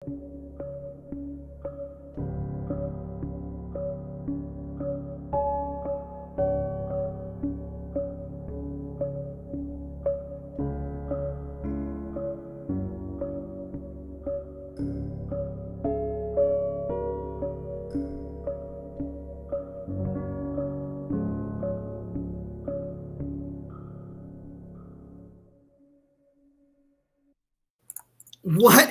What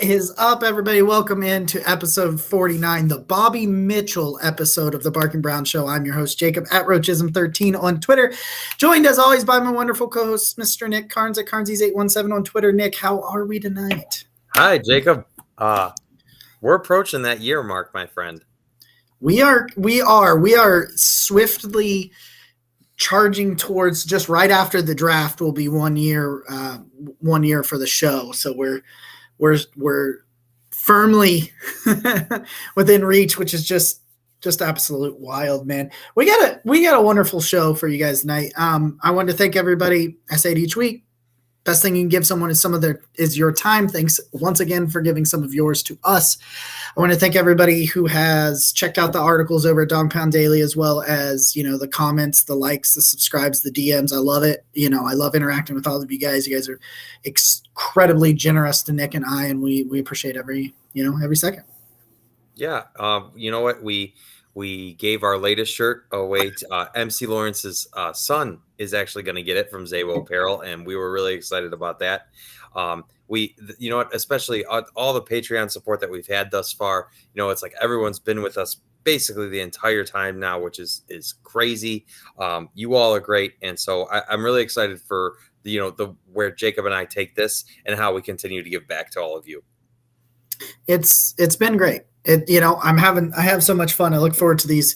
is up, everybody? Welcome into episode 49, the Bobby Mitchell episode of the Barking Brown Show. I'm your host, Jacob, at Roachism13 on Twitter. Joined, as always, by my wonderful co-host, Mr. Nick Carnes at Carnesies817 on Twitter. Nick, how are we tonight? Hi, Jacob. We're approaching that year mark, my friend. We are swiftly charging towards just right after the draft will be 1 year for the show. So we're firmly within reach, which is just absolute wild, man. We got a wonderful show for you guys tonight. I want to thank everybody. I say it each week. Best thing you can give someone is your time. Thanks once again for giving some of yours to us. I want to thank everybody who has checked out the articles over at Dog Pound Daily, as well as, the comments, the likes, the subscribes, the DMs. I love it. I love interacting with all of you guys. You guys are incredibly generous to Nick and I, and we appreciate every second. Yeah. You know what? We gave our latest shirt away to MC Lawrence's son is actually going to get it from Zabo Apparel, and we were really excited about that. Especially all the Patreon support that we've had thus far, it's like everyone's been with us basically the entire time now, which is crazy. You all are great. And so I'm really excited for where Jacob and I take this and how we continue to give back to all of you. It's been great. I have so much fun. I look forward to these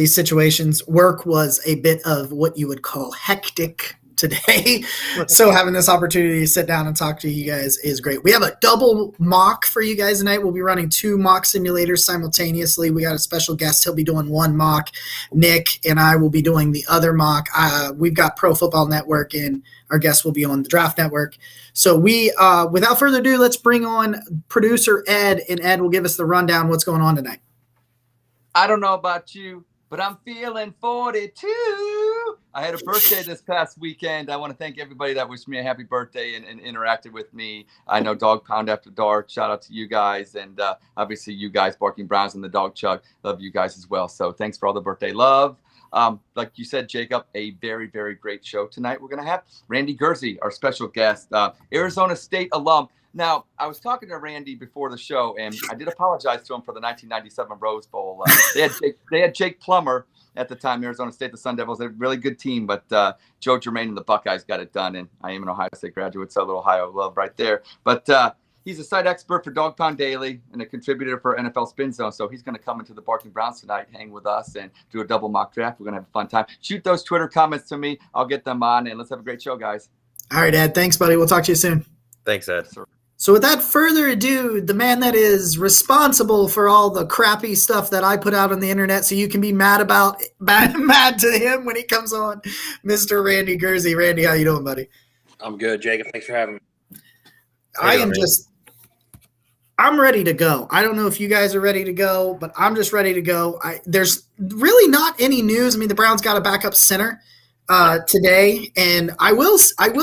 situations. Work was a bit of what you would call hectic today. So having this opportunity to sit down and talk to you guys is great. We have a double mock for you guys tonight. We'll be running 2 mock simulators simultaneously. We got a special guest. He'll be doing one mock. Nick and I will be doing the other mock. We've got Pro Football Network, and our guest will be on the Draft Network. So we, without further ado, let's bring on producer Ed, and Ed will give us the rundown. What's going on tonight? I don't know about you, but I'm feeling 42. I had a birthday this past weekend. I want to thank everybody that wished me a happy birthday and interacted with me. I know Dog Pound After Dark. Shout out to you guys. And obviously you guys, Barking Browns and the Dog Chug. Love you guys as well. So thanks for all the birthday love. Like you said, Jacob, a very, very great show tonight. We're going to have Randy Gersey, our special guest, Arizona State alum. Now, I was talking to Randy before the show, and I did apologize to him for the 1997 Rose Bowl. They had Jake Plummer at the time, Arizona State, the Sun Devils. They're a really good team, but Joe Germain and the Buckeyes got it done, and I am an Ohio State graduate, so a little Ohio love right there. But he's a site expert for Dog Pound Daily and a contributor for NFL Spin Zone, so he's going to come into the Barking Browns tonight, hang with us, and do a double mock draft. We're going to have a fun time. Shoot those Twitter comments to me. I'll get them on, and let's have a great show, guys. All right, Ed. Thanks, buddy. We'll talk to you soon. Thanks, Ed. So without further ado, the man that is responsible for all the crappy stuff that I put out on the internet so you can be mad to him when he comes on, Mr. Randy Gersey. Randy, how you doing, buddy? I'm good, Jacob. Thanks for having me. I'm ready to go. I don't know if you guys are ready to go, but I'm just ready to go. There's really not any news. I mean, the Browns got a backup center today, and I will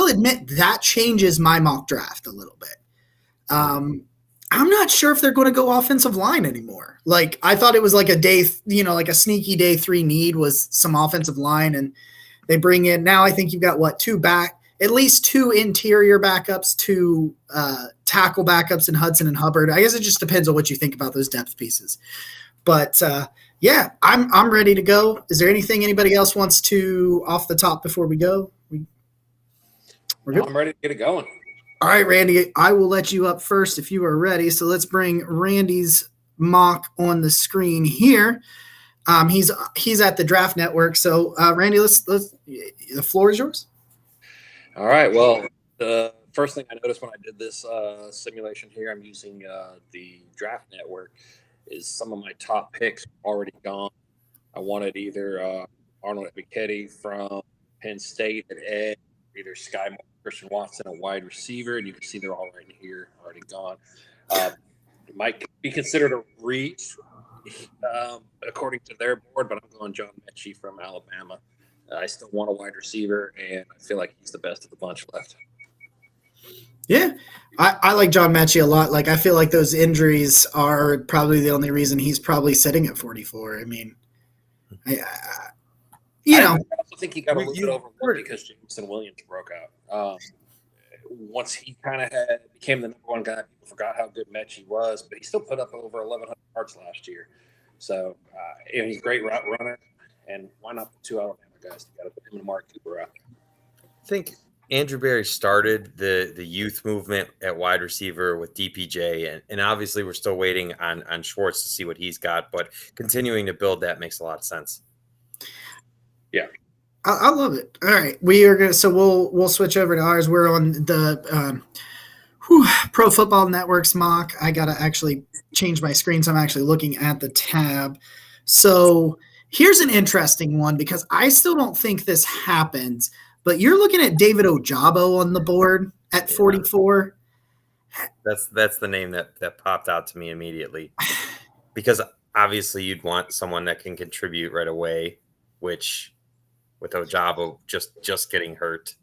admit that changes my mock draft a little bit. I'm not sure if they're going to go offensive line anymore. Like, I thought it was like like a sneaky day 3 need was some offensive line, and they bring in, now I think you've got at least 2 interior backups, 2 tackle backups in Hudson and Hubbard. I guess it just depends on what you think about those depth pieces. But yeah, I'm ready to go. Is there anything anybody else wants to off the top before we go? We're good? I'm ready to get it going. All right, Randy, I will let you up first if you are ready. So let's bring Randy's mock on the screen here. He's at the Draft Network. So Randy, the floor is yours. All right. Well, the first thing I noticed when I did this simulation here, I'm using the Draft Network, is some of my top picks already gone. I wanted either Arnold Ebiketie from Penn State at edge, either Sky Moore, Desean Watson, a wide receiver, and you can see they're all right here, already gone. Mike be considered a reach according to their board, but I'm going John Mechie from Alabama. I still want a wide receiver, and I feel like he's the best of the bunch left. Yeah, I like John Mechie a lot. Like, I feel like those injuries are probably the only reason he's probably sitting at 44. I mean, I also think he got a little bit overlooked because Jameson Williams broke out. Once he kind of became the number one guy, people forgot how good Mechie was, but he still put up over 1,100 yards last year. So he's a great route runner, and why not the two Alabama guys together, put him and Mark Cooper out? I think Andrew Berry started the youth movement at wide receiver with DPJ, and obviously we're still waiting on Schwartz to see what he's got, but continuing to build that makes a lot of sense. Yeah. I love it. All right, we'll switch over to ours. We're on the Pro Football Network's mock. I gotta actually change my screen, so I'm actually looking at the tab. So here's an interesting one because I still don't think this happens, but you're looking at David Ojabo on the board at 44. That's the name that popped out to me immediately, because obviously you'd want someone that can contribute right away, which with Ojabo just getting hurt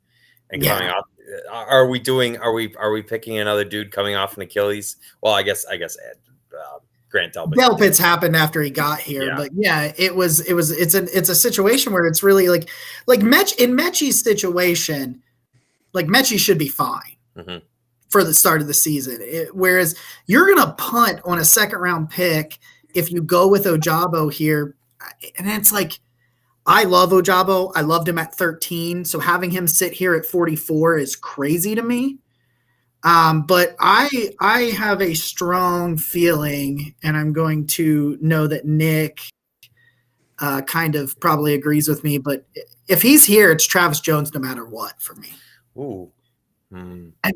and coming off, are we picking another dude coming off an Achilles? Well, I guess Grant Delpit. Delpit's happened after he got here, but it's a situation where it's really like in Mechie's situation, like Mechie should be fine for the start of the season. Whereas you're gonna punt on a second round pick if you go with Ojabo here, and it's like, I love Ojabo. I loved him at 13. So having him sit here at 44 is crazy to me. But I have a strong feeling, and I'm going to know that Nick kind of probably agrees with me, but if he's here, it's Travis Jones no matter what for me. Ooh. I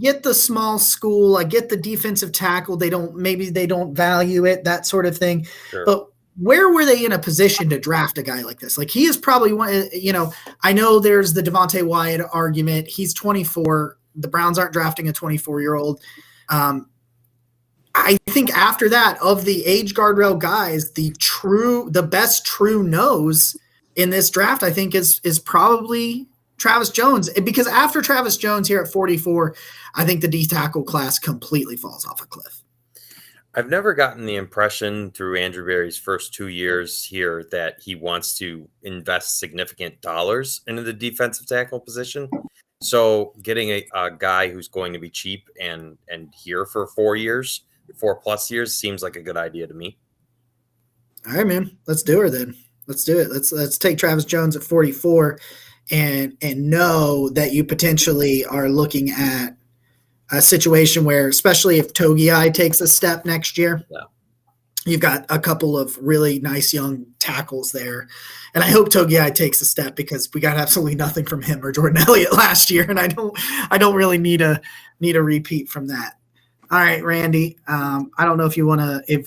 get the small school. I get the defensive tackle. They don't value it, that sort of thing. Sure. But where were they in a position to draft a guy like this? Like, he is probably one, I know there's the Devontae Wyatt argument. He's 24. The Browns aren't drafting a 24-year-old. I think after that, of the age guardrail guys, the best true nose in this draft, I think is probably Travis Jones, because after Travis Jones here at 44, I think the D tackle class completely falls off a cliff. I've never gotten the impression through Andrew Berry's first 2 years here that he wants to invest significant dollars into the defensive tackle position. So getting a guy who's going to be cheap and here for 4 plus years seems like a good idea to me. All right, man, let's do her then. Let's do it. Let's take Travis Jones at 44 and know that you potentially are looking at a situation where, especially if Togiai takes a step next year, you've got a couple of really nice young tackles there. And I hope Togiai takes a step, because we got absolutely nothing from him or Jordan Elliott last year. And I don't really need a repeat from that. All right, Randy. I don't know if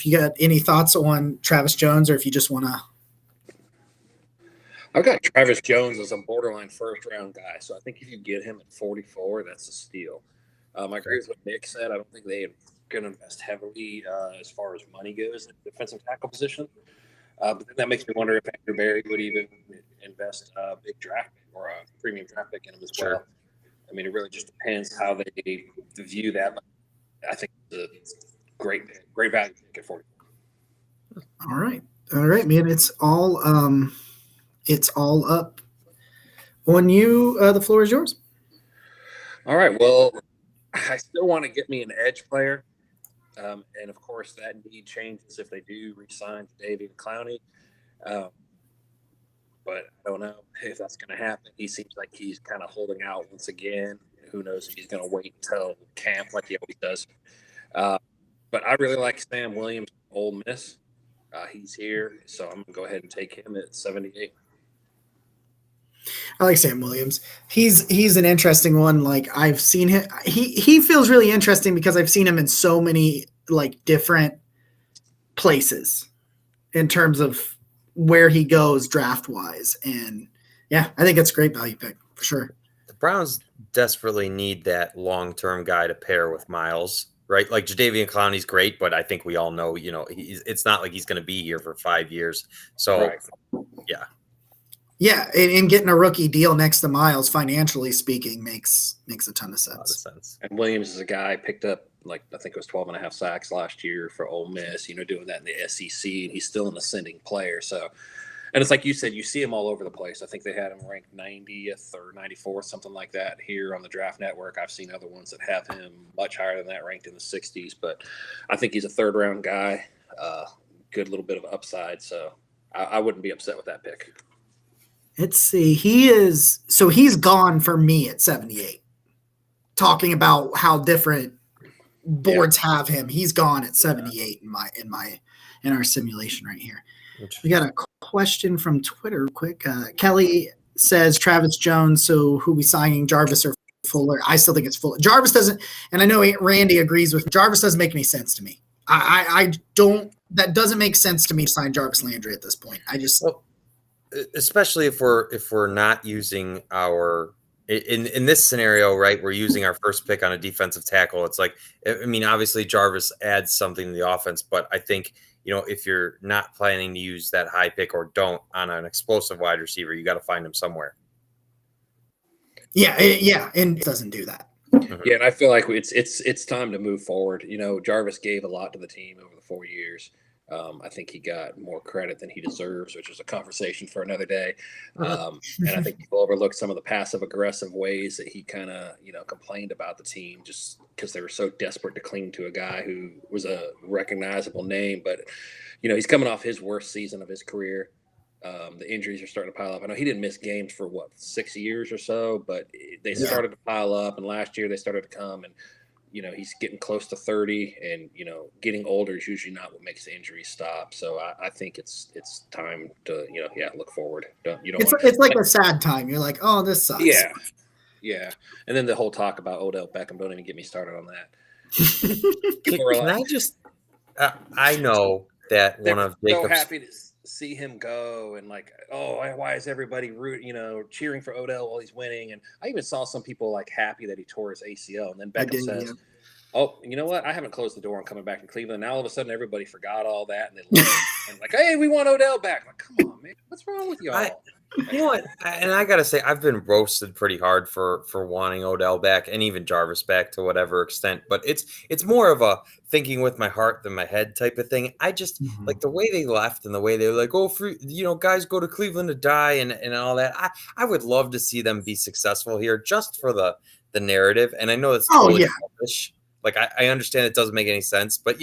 you got any thoughts on Travis Jones, or if you just want to. I've got Travis Jones as a borderline first-round guy. So I think if you get him at 44, that's a steal. I agree with what Nick said. I don't think they're going to invest heavily as far as money goes in the defensive tackle position. But then that makes me wonder if Andrew Berry would even invest a big draft pick or a premium draft pick in him as well. I mean, it really just depends how they view that. I think it's a great value pick at 40. All right, man. It's all up on you. The floor is yours. All right. Well, I still want to get me an edge player. And, of course, that need changes if they do re-sign David Clowney. But I don't know if that's going to happen. He seems like he's kind of holding out once again. Who knows if he's going to wait until camp like he always does. But I really like Sam Williams, Ole Miss. He's here, so I'm going to go ahead and take him at 78. I like Sam Williams. He's an interesting one. Like, I've seen him. He feels really interesting because I've seen him in so many like different places in terms of where he goes draft wise. And yeah, I think it's a great value pick for sure. The Browns desperately need that long-term guy to pair with Miles. right? Like Jadeveon Clowney's great, but I think we all know, it's not like he's going to be here for 5 years. So, Right. yeah. Yeah, and getting a rookie deal next to Miles, financially speaking, makes a ton of A lot of sense. sense. And Williams is a guy picked up, like, I think it was 12 and a half sacks last year for Ole Miss, doing that in the SEC, and he's still an ascending player. So, and it's like you said, you see him all over the place. I think they had him ranked 90th or 94th, something like that here on the Draft Network. I've seen other ones that have him much higher than that, ranked in the 60s. But I think he's a third-round guy, good little bit of upside. So I wouldn't be upset with that pick. Let's see. He's gone for me at 78. Talking about how different boards have him, he's gone at 78 in our simulation right here. We got a question from Twitter quick. Kelly says Travis Jones, so who we signing, Jarvis or Fuller? I still think it's Fuller. Jarvis doesn't, and I know Randy agrees with me. Jarvis doesn't make any sense to me. I don't, that doesn't make sense to me to sign Jarvis Landry at this point. Especially if we're not using our in this scenario, right? We're using our first pick on a defensive tackle. It's like, I mean, obviously Jarvis adds something to the offense, but I think, if you're not planning to use that high pick or don't on an explosive wide receiver, you got to find him somewhere. Yeah, and it doesn't do that. Mm-hmm. Yeah, and I feel like it's time to move forward. Jarvis gave a lot to the team over the 4 years. I think he got more credit than he deserves, which is a conversation for another day. And I think people overlooked some of the passive-aggressive ways that he kind of, complained about the team just because they were so desperate to cling to a guy who was a recognizable name. But, he's coming off his worst season of his career. The injuries are starting to pile up. I know he didn't miss games for, 6 years or so, but they started to pile up. And last year they started to come and, he's getting close to 30 and, getting older is usually not what makes the injuries stop. So I think it's time to, look forward. It's like a sad time. You're like, oh, this sucks. Yeah. Yeah. And then the whole talk about Odell Beckham, don't even get me started on that. Can I just, I know that one of Jacob's. So happy to see him go and like, oh, why is everybody cheering for Odell while he's winning? And I even saw some people like happy that he tore his ACL, and then Beckham says, "Oh, you know what? I haven't closed the door on coming back to Cleveland." Now all of a sudden everybody forgot all that and they love him. And like, hey, we want Odell back. Like, come on, man, what's wrong with y'all? You know what? And I gotta say, I've been roasted pretty hard for wanting Odell back and even Jarvis back to whatever extent. But it's more of a thinking with my heart than my head type of thing. I just like the way they left and the way they were like, oh, guys go to Cleveland to die and all that. I would love to see them be successful here just for the narrative. And I know it's totally selfish. Like I understand it doesn't make any sense, but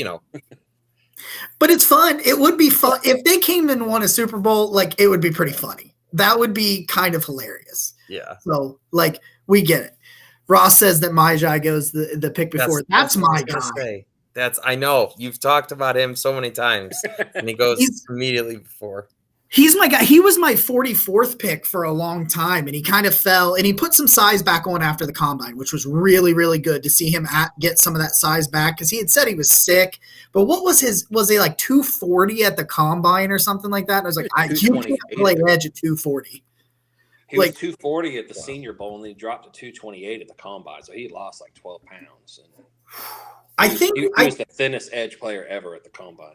But it's fun. It would be fun if they came and won a Super Bowl. Like it would be pretty funny. That would be kind of hilarious. Yeah. So, we get it. Ross says that Majai goes the pick before. That's my guy. I know. You've talked about him so many times, and he goes immediately before. He's my guy. He was my 44th pick for a long time, and he kind of fell, and he put some size back on after the combine, which was really, really good to see him get some of that size back because he had said he was sick. But what was he like 240 at the combine or something like that? And I was like, you can't play edge at 240. He was 240 at the Senior Bowl, and then he dropped to 228 at the combine, so he lost like 12 pounds. And he was the thinnest edge player ever at the combine.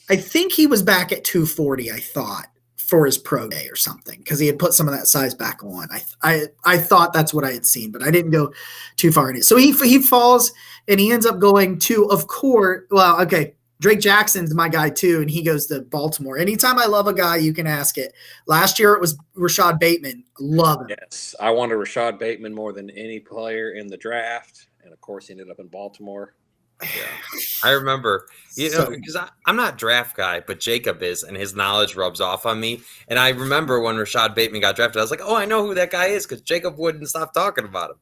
I think he was back at 240, I thought, for his pro day or something, because he had put some of that size back on. I thought that's what I had seen, but I didn't go too far in it. So he falls, and he ends up going to, of course, well, okay, Drake Jackson's my guy too, and he goes to Baltimore. Anytime I love a guy, you can ask it. Last year it was Rashad Bateman. Love him. Yes, I wanted Rashad Bateman more than any player in the draft, and of course he ended up in Baltimore. Yeah, I remember, because I'm not a draft guy, but Jacob is, and his knowledge rubs off on me. And I remember when Rashad Bateman got drafted, I was like, oh, I know who that guy is, because Jacob wouldn't stop talking about him.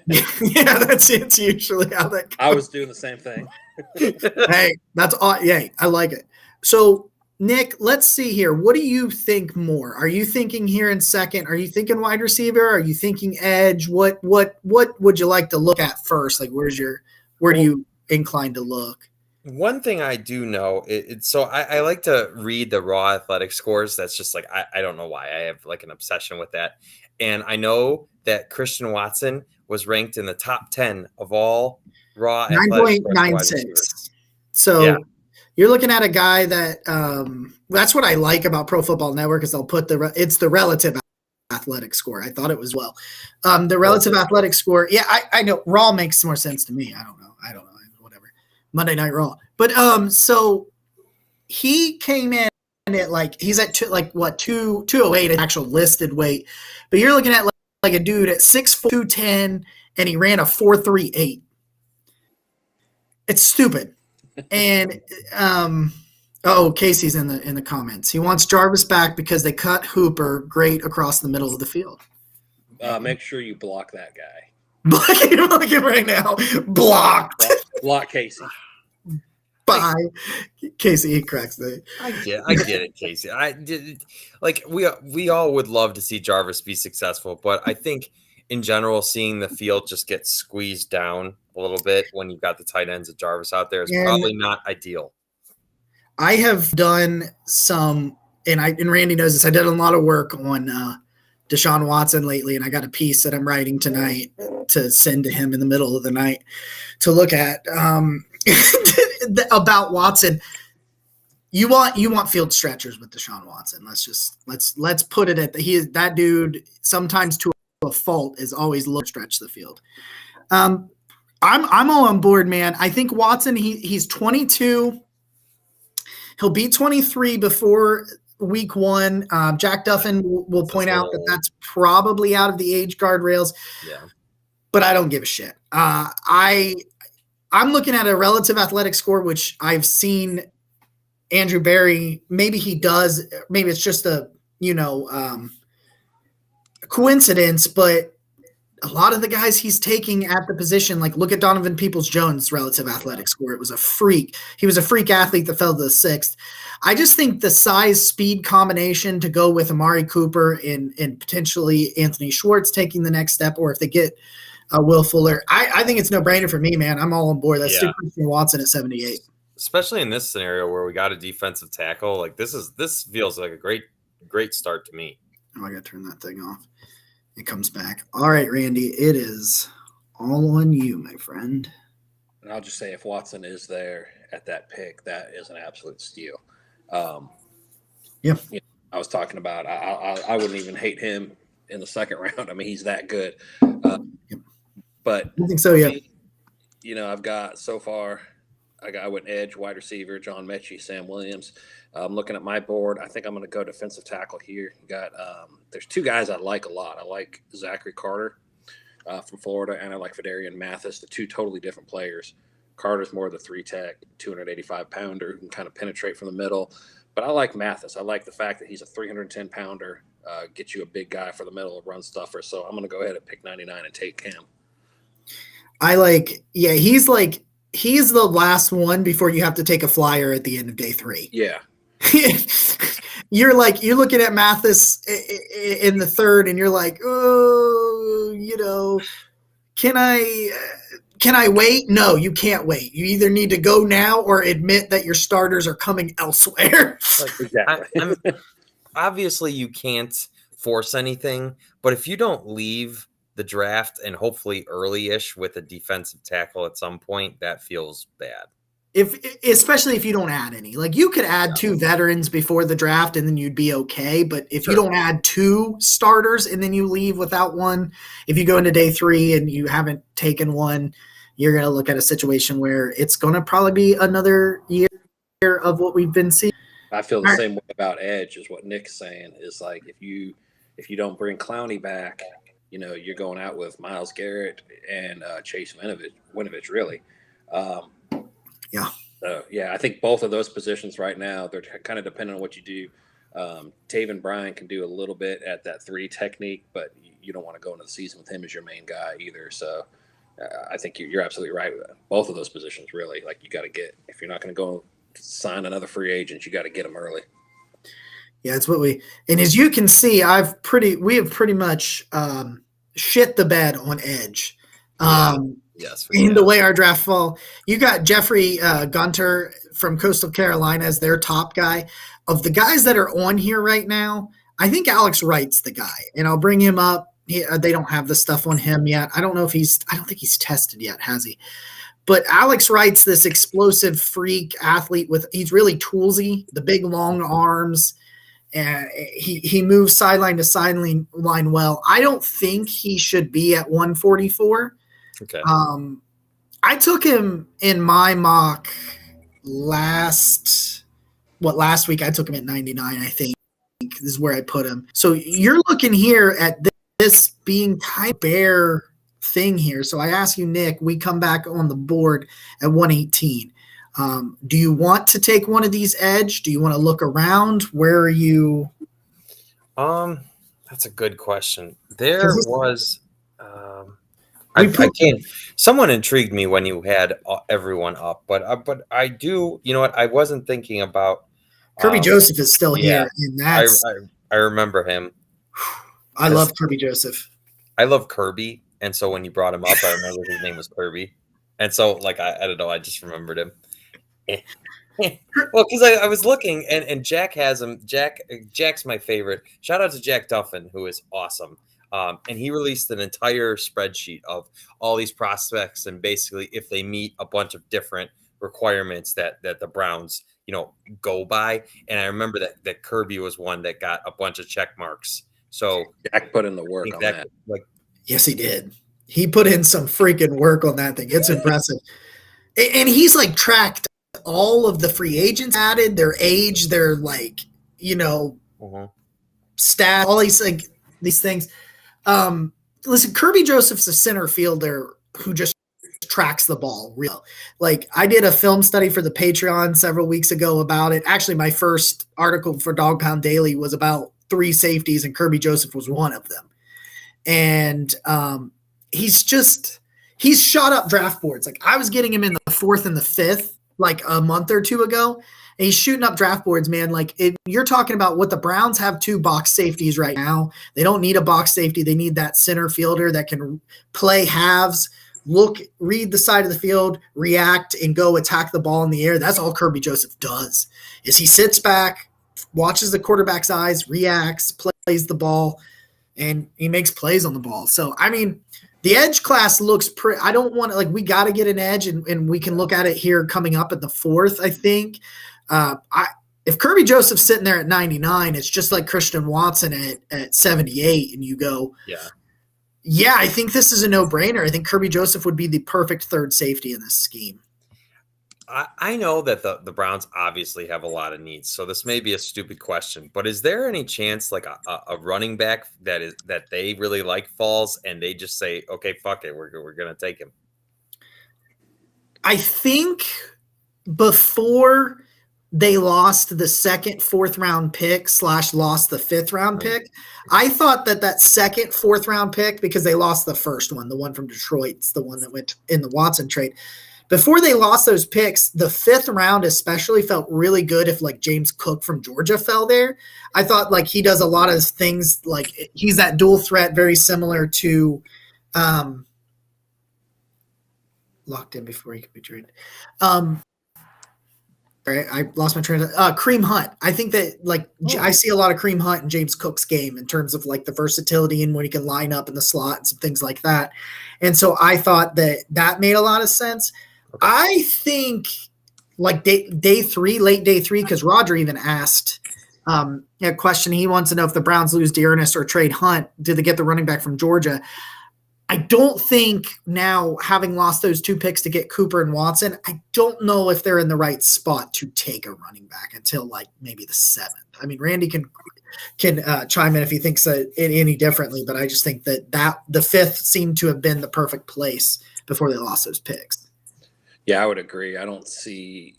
Yeah, it's usually how that goes. I was doing the same thing. Hey, that's all. Yeah, I like it. So, Nick, let's see here. What do you think more? Are you thinking here in second? Are you thinking wide receiver? Are you thinking edge? What would you like to look at first? Like, where do you incline to look? One thing I do know, so I like to read the raw athletic scores. That's just like, I don't know why. I have like an obsession with that. And I know that Christian Watson was ranked in the top 10 of all raw athletic wide receiver. 9.96. So you're looking at a guy that that's what I like about Pro Football Network is they'll put it's the relative athletic score. I thought it was the relative athletic score. Yeah, I know raw makes more sense to me. I don't know. Whatever. Monday Night Raw. But so he came in at he's at 208 actual listed weight. But you're looking at like a dude at 6'4", 210, and he ran a 4.38. It's stupid. And Casey's in the comments. He wants Jarvis back because they cut Hooper great across the middle of the field. Make sure you block that guy. Block him right now. Blocked. Block Casey. Bye. Casey, he cracks the. I get it, Casey. We all would love to see Jarvis be successful, but I think in general, seeing the field just get squeezed down a little bit when you've got the tight ends of Jarvis out there is probably not ideal. I have done some, and Randy knows this. I did a lot of work on Desean Watson lately, and I got a piece that I'm writing tonight to send to him in the middle of the night to look at about Watson. You want field stretchers with Desean Watson. Let's put it at that dude sometimes to a fault is always low stretch the field. I'm all on board, man. I think Watson, he's 22. He'll be 23 before week 1. Jack Duffin will point out that that's probably out of the age guardrails. Yeah. But I don't give a shit. I'm looking at a relative athletic score, which I've seen Andrew Berry. Maybe he does. Maybe it's just a coincidence, but a lot of the guys he's taking at the position, like look at Donovan Peoples-Jones' relative athletic score. It was a freak. He was a freak athlete that fell to the 6th. I just think the size-speed combination to go with Amari Cooper and potentially Anthony Schwartz taking the next step, or if they get Will Fuller, I think it's no-brainer for me, man. I'm all on board. Let's do Christian Watson at 78. Especially in this scenario where we got a defensive tackle. Like this feels like a great start to me. Oh, I got to turn that thing off. It comes back. All right, Randy, it is all on you, my friend. And I'll just say if Watson is there at that pick, that is an absolute steal. I was talking about I wouldn't even hate him in the second round. I mean, he's that good. But I think so, yeah. I've got so far I went edge, wide receiver, John Mechie, Sam Williams. I'm looking at my board. I think I'm going to go defensive tackle here. You got there's 2 guys I like a lot. I like Zachary Carter from Florida, and I like Fedarian Mathis, the 2 totally different players. Carter's more the 3-tech, 285-pounder who can kind of penetrate from the middle. But I like Mathis. I like the fact that he's a 310-pounder, get you a big guy for the middle, run stuffer. So I'm going to go ahead and pick 99 and take him. He's the last one before you have to take a flyer at the end of day 3. Yeah. You're looking at Mathis in the 3rd, and you're like, can I wait? No, you can't wait. You either need to go now or admit that your starters are coming elsewhere. Exactly. Obviously, you can't force anything, but if you don't leave the draft and hopefully early-ish with a defensive tackle at some point, that feels bad. Especially if you don't add any. Like you could add 2 veterans before the draft and then you'd be okay. But if you don't add 2 starters and then you leave without one, if you go into day 3 and you haven't taken one, you're going to look at a situation where it's going to probably be another year of what we've been seeing. I feel the same way about edge is what Nick's saying is like, if you don't bring Clowney back, you're going out with Myles Garrett and Chase Winovich really. I think both of those positions right now, they're kind of dependent on what you do. Taven Bryan can do a little bit at that 3 technique, but you don't want to go into the season with him as your main guy either. So I think you're absolutely right. Both of those positions, really, like you got to get, if you're not going to go sign another free agent, you got to get them early. Yeah, it's what and as you can see, we have pretty much shit the bed on edge. Yes. In the way our draft fall, you got Jeffrey Gunter from Coastal Carolina as their top guy. Of the guys that are on here right now, I think Alex Wright's the guy, and I'll bring him up. They don't have the stuff on him yet. I don't think he's tested yet, has he? But Alex Wright's this explosive freak athlete he's really toolsy, the big long arms, and he moves sideline to sideline well. I don't think he should be at 144. Okay. I took him in my mock last week. I took him at 99, I think. This is where I put him. So you're looking here at this being kind of bare thing here. So I ask you, Nick, we come back on the board at 118. Do you want to take one of these edge? Do you want to look around? Where are you? That's a good question. There was I can't. Someone intrigued me when you had everyone up, but I do. You know what? I wasn't thinking about Kirby Joseph is still here, and that's I remember him. I love Kirby Joseph. I love Kirby, and so when you brought him up, I remember his name was Kirby, and so like I don't know, I just remembered him. Well, because I was looking, and Jack has him. Jack's my favorite. Shout out to Jack Duffin, who is awesome. And he released an entire spreadsheet of all these prospects, and basically if they meet a bunch of different requirements that the Browns, go by. And I remember that Kirby was one that got a bunch of check marks. So Jack put in the work on that. Yes, he did. He put in some freaking work on that thing. It's impressive. And he's like tracked all of the free agents added, their age, their stats, all these things. Listen, Kirby Joseph's a center fielder who just tracks the ball real. Like, I did a film study for the Patreon several weeks ago about it. Actually, my first article for Dog Pound Daily was about 3 safeties, and Kirby Joseph was one of them. And he's shot up draft boards. Like, I was getting him in the 4th and the 5th like a month or 2 ago, and he's shooting up draft boards, man. Like, you're talking about what the Browns have 2 box safeties right now. They don't need a box safety. They need that center fielder that can play halves, read the side of the field, react, and go attack the ball in the air. That's all Kirby Joseph does, is he sits back, watches the quarterback's eyes, reacts, plays the ball, and he makes plays on the ball. So, I mean, the edge class looks pretty. I don't want to, we got to get an edge, and we can look at it here coming up at the 4th, I think. If Kirby Joseph's sitting there at 99, it's just like Christian Watson at 78, and you go, yeah, I think this is a no-brainer. I think Kirby Joseph would be the perfect 3rd safety in this scheme. I know that the Browns obviously have a lot of needs, so this may be a stupid question, but is there any chance like a running back that they really like falls and they just say, okay, fuck it, we're going to take him? I think before they lost the 2nd, 4th round pick / lost the 5th round pick, I thought that 2nd, 4th round pick, because they lost the first one, the one from Detroit's the one that went in the Watson trade. Before they lost those picks, the 5th round especially felt really good if like James Cook from Georgia fell there. I thought like he does a lot of things, like he's that dual threat, very similar to locked in before he could be traded. I lost my train of Kareem Hunt. I think that I see a lot of Kareem Hunt in James Cook's game in terms of like the versatility and when he can line up in the slot and some things like that. And so I thought that made a lot of sense. Okay. I think like day 3, late day 3, because Roger even asked a question. He wants to know if the Browns lose Dearness or trade Hunt, did they get the running back from Georgia? I don't think now, having lost those 2 picks to get Cooper and Watson, I don't know if they're in the right spot to take a running back until like maybe the 7th. I mean, Randy can chime in if he thinks any differently, but I just think that the 5th seemed to have been the perfect place before they lost those picks. Yeah, I would agree. I don't see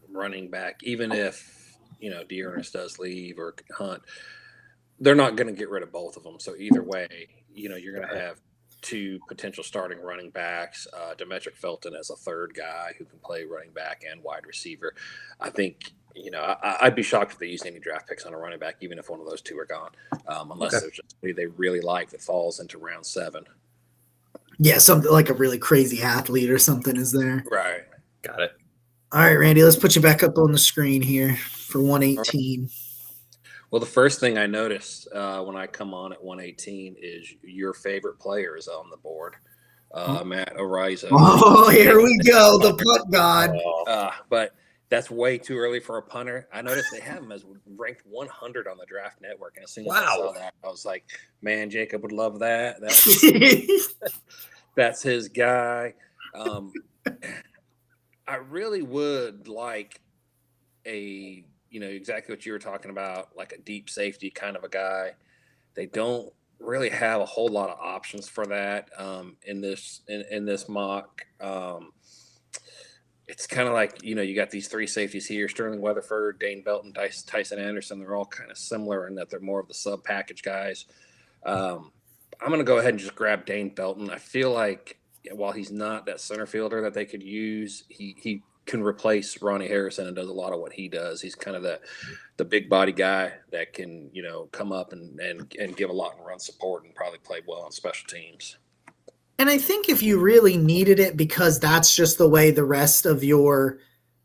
running back, even if Dearness does leave or Hunt, they're not going to get rid of both of them. So either way, you're going to have 2 potential starting running backs. Demetric Felton as a 3rd guy who can play running back and wide receiver. I think, I'd be shocked if they used any draft picks on a running back, even if one of those 2 are gone, unless there's just somebody they really like that falls into round 7. Yeah, something like a really crazy athlete or something is there. Right. Got it. All right, Randy, let's put you back up on the screen here for 118. Well, the first thing I noticed when I come on at 118 is your favorite player is on the board. Matt Ariza. Oh, here we go, the punt god. But that's way too early for a punter. I noticed they have him as ranked 100 on the Draft Network, and as soon as I saw that, I was like, "Man, Jacob would love that." That's his guy. I really would like a, exactly what you were talking about, like a deep safety kind of a guy. They don't really have a whole lot of options for that in this mock. It's kind of like, you got these three safeties here: Sterling Weatherford, Dane Belton, Tyson Anderson. They're all kind of similar in that they're more of the sub package guys. I'm going to go ahead and just grab Dane Belton. I feel like while he's not that center fielder that they could use, he can replace Ronnie Harrison and does a lot of what he does. He's kind of the big body guy that can, come up and give a lot and run support and probably play well on special teams. And I think if you really needed it, because that's just the way the rest of your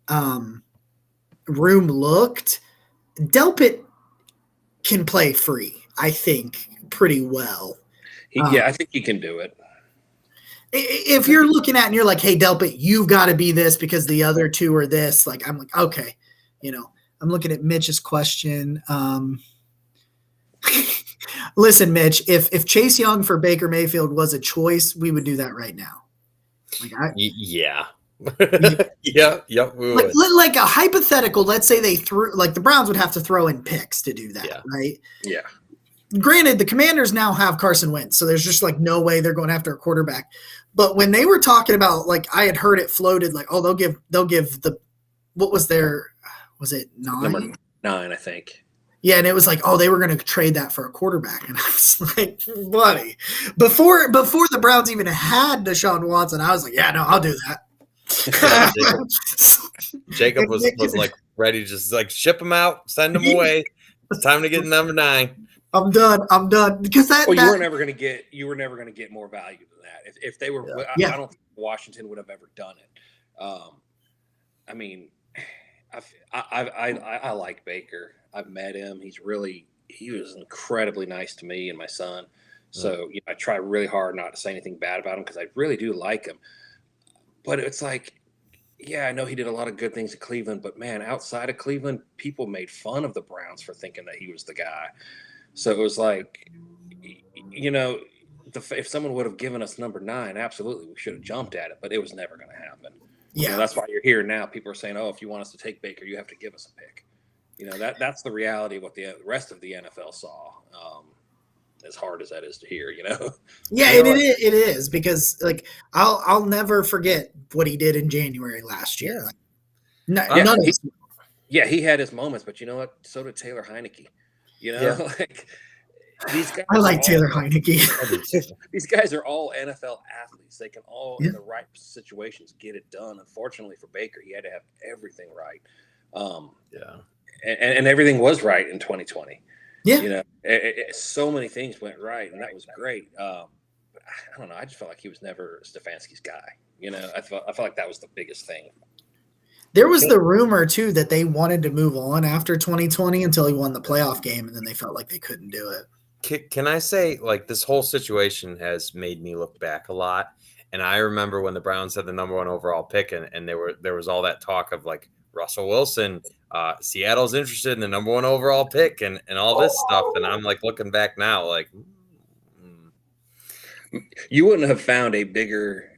room looked, Delpit can play free, I think, pretty well. I think he can do it. If you're looking at and you're like, hey, Delpit, you've got to be this because the other two are this, like, I'm like, okay. I'm looking at Mitch's question. Listen, Mitch, if Chase Young for Baker Mayfield was a choice, we would do that right now. Yeah. Yeah, we would. Like a hypothetical, let's say they threw, like the Browns would have to throw in picks to do that, right? Yeah. Granted, the Commanders now have Carson Wentz, so there's just like no way they're going after a quarterback. But when they were talking about, like, I had heard it floated, like, oh, they'll give the, what was it 9? Number 9, I think. Yeah, and it was like, oh, they were going to trade that for a quarterback. And I was like, buddy, before the Browns even had Desean Watson, I was like, yeah, no, I'll do that. Jacob was like ready to just like ship him out, send him away. It's time to get number 9. I'm done because you were never going to get more value than that. If they were, I don't think Washington would have ever done it. I mean, I like Baker. I've met him. He was incredibly nice to me and my son. So I try really hard not to say anything bad about him because I really do like him. But it's like, yeah, I know he did a lot of good things at Cleveland, but man, outside of Cleveland, people made fun of the Browns for thinking that he was the guy. So it was like, if someone would have given us number 9, absolutely, we should have jumped at it, but it was never going to happen. Yeah, that's why you're here now. People are saying, oh, if you want us to take Baker, you have to give us a pick. That's the reality of what the rest of the NFL saw. As hard as that is to hear, Yeah, it is because like I'll never forget what he did in January last year. He had his moments, but you know what? So did Taylor Heineke. Like these guys. I like Taylor Heineke. These guys are all NFL athletes. They can all, in the right situations, get it done. Unfortunately for Baker, he had to have everything right. And everything was right in 2020. Yeah. So many things went right, and that was great. But I don't know. I just felt like he was never Stefanski's guy. I felt like that was the biggest thing. There was the rumor, too, that they wanted to move on after 2020 until he won the playoff game, and then they felt like they couldn't do it. Can I say, like, this whole situation has made me look back a lot. And I remember when the Browns had the number 1 overall pick, and there was all that talk of, like, Russell Wilson, Seattle's interested in the number 1 overall pick and all this stuff. And I'm like looking back now, like you wouldn't have found a bigger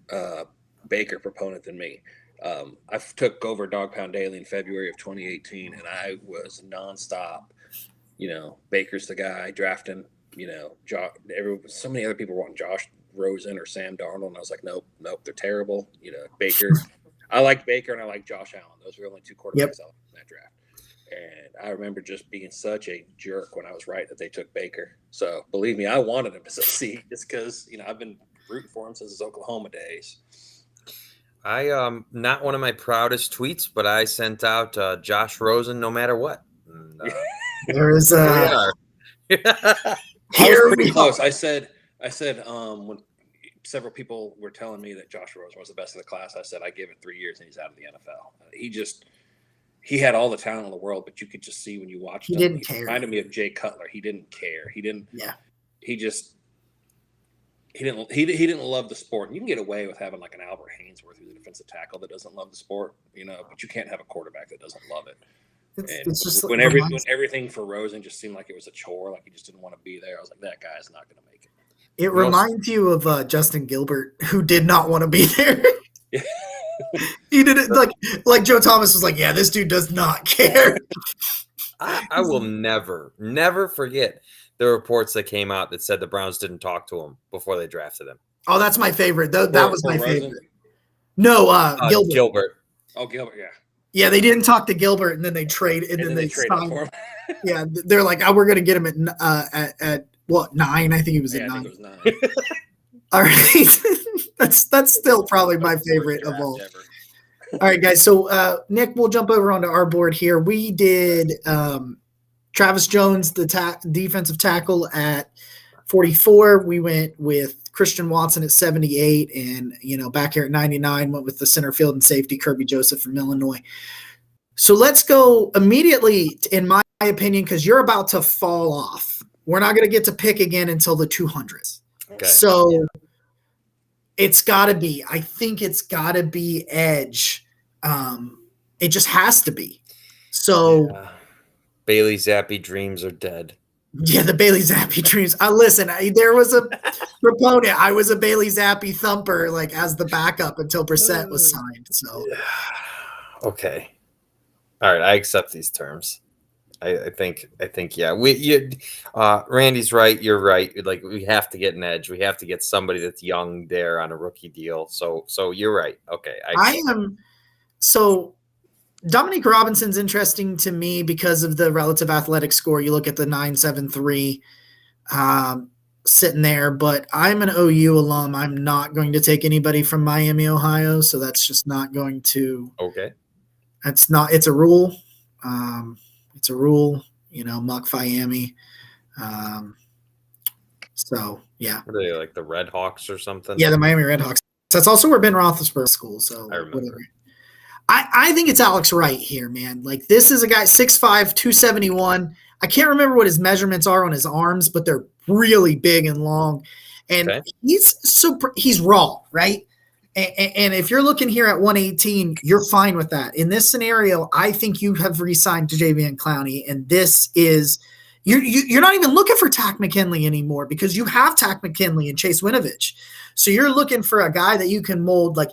Baker proponent than me. I took over Dog Pound Daily in February of 2018, and I was nonstop. Baker's the guy drafting. So many other people wanting Josh Rosen or Sam Darnold, and I was like, nope, they're terrible. Baker. I like Baker and I like Josh Allen. Those were the only 2 quarterbacks I liked in that draft. And I remember just being such a jerk when I was right that they took Baker. So believe me, I wanted him to succeed just because, I've been rooting for him since his Oklahoma days. I not one of my proudest tweets, but I sent out Josh Rosen no matter what. And, there is I was pretty close. I said when several people were telling me that Josh Rosen was the best of the class, I said I give it 3 years and he's out of the NFL. He had all the talent in the world, but you could just see when you watched him. Didn't care. Reminded me of Jay Cutler. He didn't care. He didn't. Yeah. He just didn't love the sport. And you can get away with having like an Albert Haynesworth, who's a defensive tackle that doesn't love the sport, but you can't have a quarterback that doesn't love it. It's just when everything for Rosen just seemed like it was a chore, like he just didn't want to be there, I was like, that guy's not going to make it. It reminds you of Justin Gilbert, who did not want to be there. He did it like Joe Thomas was like, yeah, this dude does not care. I will never forget the reports that came out that said the Browns didn't talk to him before they drafted him. Oh, that's my favorite. That was my favorite. No, Gilbert. Oh, Gilbert, yeah. Yeah, they didn't talk to Gilbert, and then they trade, and then they signed for him. Yeah, they're like, oh, we're going to get him at what, 9? I think he was at 9. I think it was 9. All right, that's still probably my favorite of all. All right, guys. So Nick, we'll jump over onto our board here. We did Travis Jones, the defensive tackle, at 44. We went with Christian Watson at 78, and back here at 99, went with the center field and safety Kirby Joseph from Illinois. So let's go immediately, in my opinion, because you're about to fall off. We're not going to get to pick again until the 200s. Okay. So it's got to be. I think it's got to be edge. It just has to be. So Bailey Zappi dreams are dead. Yeah, the Bailey Zappi dreams. Listen, there was a proponent. I was a Bailey Zappi thumper, like as the backup until Brissett was signed. So okay, all right, I accept these terms. I think yeah. Randy's right. You're right. Like we have to get an edge. We have to get somebody that's young there on a rookie deal. So you're right. Okay, I am. So Dominique Robinson's interesting to me because of the relative athletic score. You look at the 9.73 sitting there, but I'm an OU alum. I'm not going to take anybody from Miami, Ohio. So that's just not going to. Okay. It's a rule. It's a rule, Muck Miami. So, yeah. What are they, like the Red Hawks or something? Yeah, the Miami Red Hawks. That's also where Ben Roethlisberger's school. So I remember. Whatever. I think it's Alex Wright here, man. Like, this is a guy, 6'5", 271. I can't remember what his measurements are on his arms, but they're really big and long. And he's raw, right? And if you're looking here at 118, you're fine with that. In this scenario, I think you have re-signed Jadeveon Clowney, and this is you're not even looking for Tack McKinley anymore because you have Tack McKinley and Chase Winovich. So you're looking for a guy that you can mold like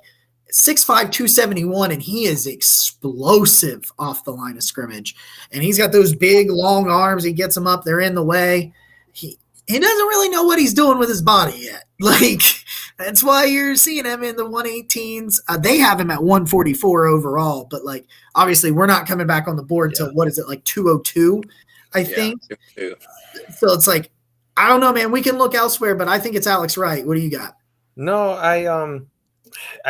6'5", 271, and he is explosive off the line of scrimmage. And he's got those big, long arms. He gets them up. They're in the way. He doesn't really know what he's doing with his body yet. Like, that's why you're seeing him in the 118s. They have him at 144 overall, but, like, obviously we're not coming back on the board until, what is it, like 202, I think? 202. So it's like, I don't know, man. We can look elsewhere, but I think it's Alex Wright. What do you got? No, I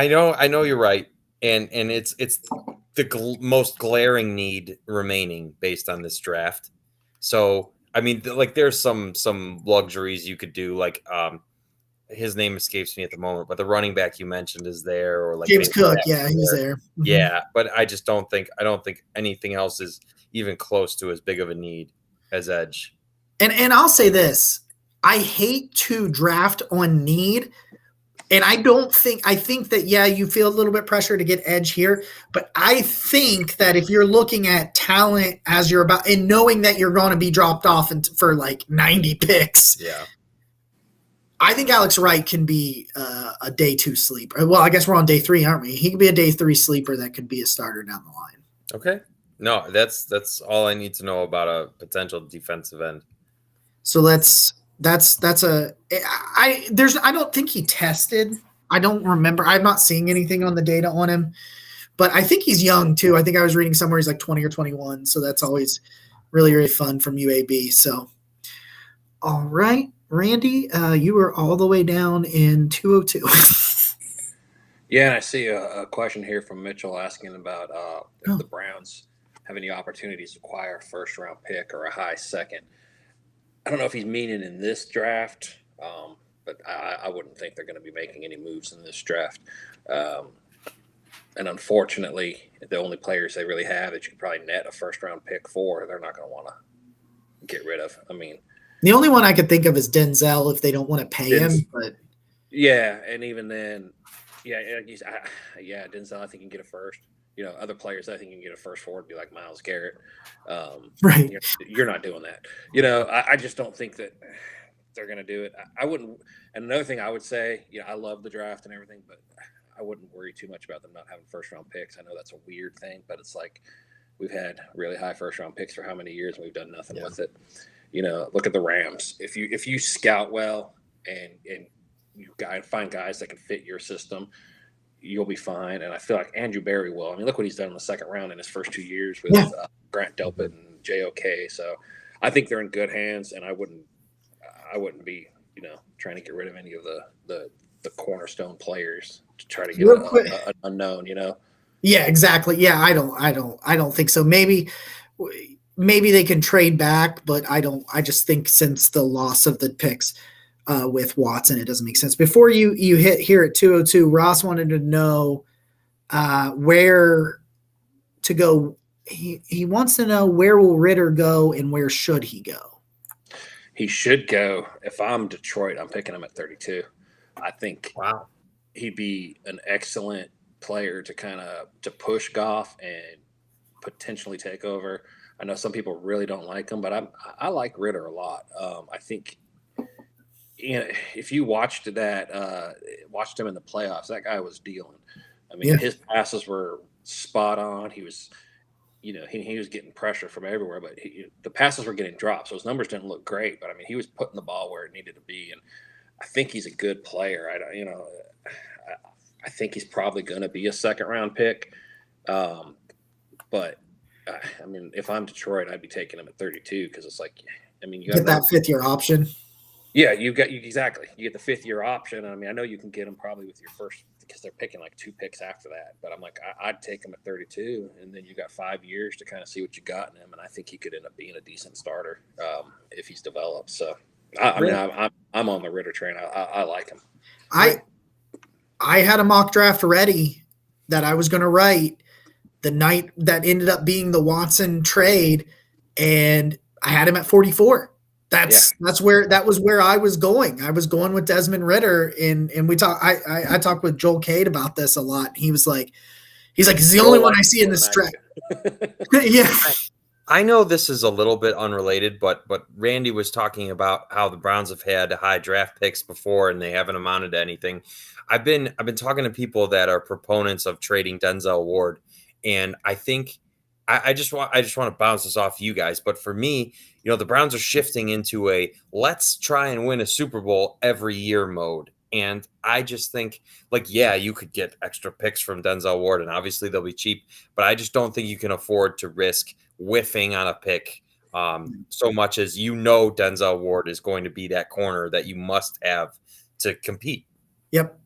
know you're right, and it's the most glaring need remaining based on this draft. So I mean, like there's some luxuries you could do, like his name escapes me at the moment, but the running back you mentioned is there, or like James Cook, yeah, he's there. Mm-hmm. Yeah, but I don't think anything else is even close to as big of a need as edge. And I'll say this, I hate to draft on need. And I think that, yeah, you feel a little bit pressure to get edge here, but I think that if you're looking at talent as you're about and knowing that you're going to be dropped off for like 90 picks, yeah, I think Alex Wright can be a day 2 sleeper. Well, I guess we're on day 3, aren't we? He could be a day 3 sleeper that could be a starter down the line. Okay. No, that's all I need to know about a potential defensive end. So I don't think he tested. I don't remember. I'm not seeing anything on the data on him, but I think he's young too. I think I was reading somewhere he's like 20 or 21. So that's always really, really fun from UAB. So, all right, Randy, you were all the way down in 202. Yeah, and I see a question here from Mitchell asking about if the Browns have any opportunities to acquire a first-round pick or a high second. I don't know if he's meaning in this draft, but I wouldn't think they're going to be making any moves in this draft. And unfortunately, the only players they really have that you could probably net a first-round pick for, they're not going to want to get rid of. I mean, the only one I could think of is Denzel if they don't want to pay him. But Yeah, and even then, Denzel, I think you can get a first. Other players, I think you can get a first forward, be like Myles Garrett. Right. You're not doing that. I just don't think that they're going to do it. I wouldn't. And another thing I would say, I love the draft and everything, but I wouldn't worry too much about them not having first round picks. I know that's a weird thing, but it's like we've had really high first round picks for how many years and we've done nothing with it. Look at the Rams. If you scout well and you find guys that can fit your system, you'll be fine. And I feel like Andrew Berry will. I mean, look what he's done in the second round in his first 2 years with Grant Delpit and JOK. So I think they're in good hands, and I wouldn't be, trying to get rid of any of the cornerstone players to try to get an unknown, Yeah, exactly. Yeah, I don't think so. Maybe they can trade back, but I just think since the loss of the picks with Watson, it doesn't make sense. Before you hit here at 202, Ross wanted to know where to go. He wants to know where will Ritter go and where should he go? He should go. If I'm Detroit, I'm picking him at 32. I think he'd be an excellent player to push Goff and potentially take over. I know some people really don't like him, but I like Ritter a lot. I think if you watched him in the playoffs, that guy was dealing. I mean, his passes were spot on. He was he was getting pressure from everywhere, but the passes were getting dropped, so his numbers didn't look great. But I mean, he was putting the ball where it needed to be, and I think he's a good player. I think he's probably going to be a second round pick, but I mean, if I'm Detroit, I'd be taking him at 32 because it's like, I mean, you get that 5th year option. Yeah, exactly. You get the 5th year option. I mean, I know you can get him probably with your first because they're picking like 2 picks after that. But I'm like, I'd take him at 32, and then you got 5 years to kind of see what you got in him, and I think he could end up being a decent starter if he's developed. So, I'm on the Ritter train. I like him. I had a mock draft ready that I was going to write the night that ended up being the Watson trade, and I had him at 44. That was where I was going. I was going with Desmond Ritter, and we talked. I talked with Joel Cade about this a lot. He was like, he's the only one I see in this draft. Yeah. I know this is a little bit unrelated, but Randy was talking about how the Browns have had high draft picks before and they haven't amounted to anything. I've been talking to people that are proponents of trading Denzel Ward, and I think I just want to bounce this off you guys. But for me, the Browns are shifting into a let's try and win a Super Bowl every year mode. And I just think, you could get extra picks from Denzel Ward, and obviously they'll be cheap, but I just don't think you can afford to risk whiffing on a pick so much as Denzel Ward is going to be that corner that you must have to compete. Yep.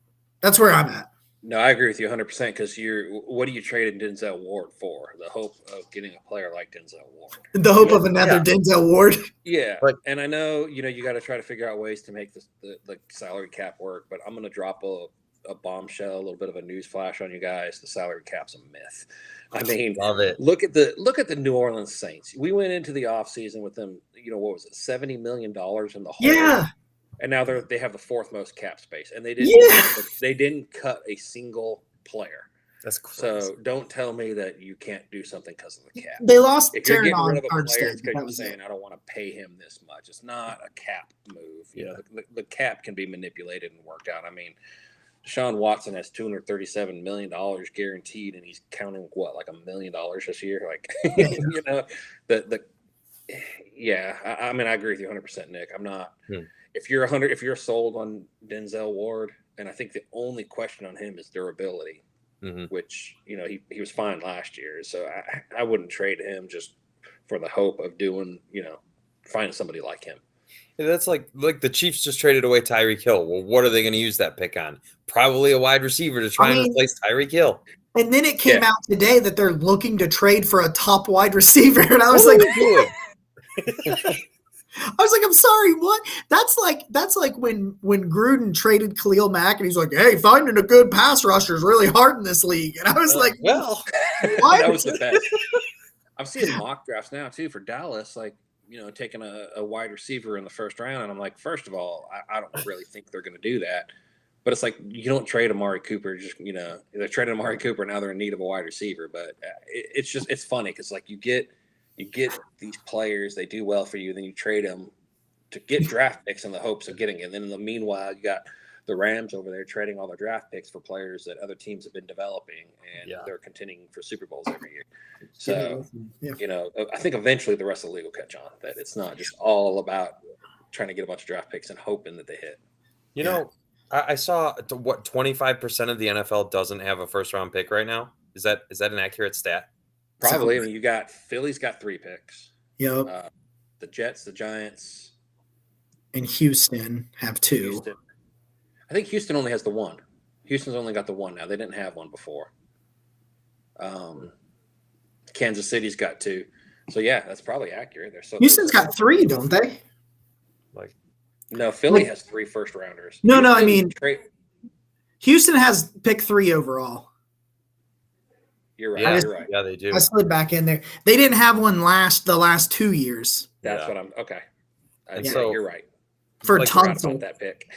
That's where I'm at. No, I agree with you 100% because what are you trading Denzel Ward for? The hope of getting a player like Denzel Ward. The hope of another Denzel Ward. Yeah, and I know, you got to try to figure out ways to make the salary cap work, but I'm going to drop a bombshell, a little bit of a news flash on you guys. The salary cap's a myth. I mean, love it. Look at the New Orleans Saints. We went into the offseason with them, what was it, $70 million in the hole. Yeah. And now they have the 4th most cap space, and they didn't cut a single player. That's crazy. So don't tell me that you can't do something because of the cap. They lost. If you're getting rid of a player, it's because you're saying I don't want to pay him this much. It's not a cap move. The cap can be manipulated and worked out. I mean, Desean Watson has $237 million guaranteed, and he's counting like $1 million this year. I mean, I agree with you 100%, Nick. I'm not. If you're sold on Denzel Ward, and I think the only question on him is durability, which he was fine last year, so I wouldn't trade him just for the hope of finding somebody like him. Yeah, that's like the Chiefs just traded away Tyreek Hill. Well, what are they going to use that pick on? Probably a wide receiver to try and replace Tyreek Hill. And then it came out today that they're looking to trade for a top wide receiver, and I was I'm sorry, what? That's like when Gruden traded Khalil Mack, and he's like, hey, finding a good pass rusher is really hard in this league. And I was well, that was the best. I'm seeing mock drafts now too for Dallas, taking a wide receiver in the first round, and I'm like, first of all, I don't really think they're going to do that. But it's like you don't trade Amari Cooper. Just they're trading Amari Cooper now. They're in need of a wide receiver. But it's funny because like you get these players, they do well for you, then you trade them to get draft picks in the hopes of getting it. And then in the meanwhile, you got the Rams over there trading all their draft picks for players that other teams have been developing, and they're contending for Super Bowls every year. So I think eventually the rest of the league will catch on that it's not just all about trying to get a bunch of draft picks and hoping that they hit. I saw 25% of the NFL doesn't have a first round pick right now. Is that an accurate stat? Probably. I mean, you got Philly's got 3 picks. Yep. The Jets, the Giants, and Houston have 2. Houston. I think Houston only has the 1. Houston's only got the 1 now. They didn't have one before. Kansas City's got 2. So yeah, that's probably accurate. Houston's got 3, don't they? No, Philly has 3 first rounders. No, I mean, Houston has pick 3 overall. You're right. Yeah, you're right. Yeah, they do. I slid back in there. They didn't have one the last 2 years. That's what I'm okay. So you're right. For I forgot about that pick.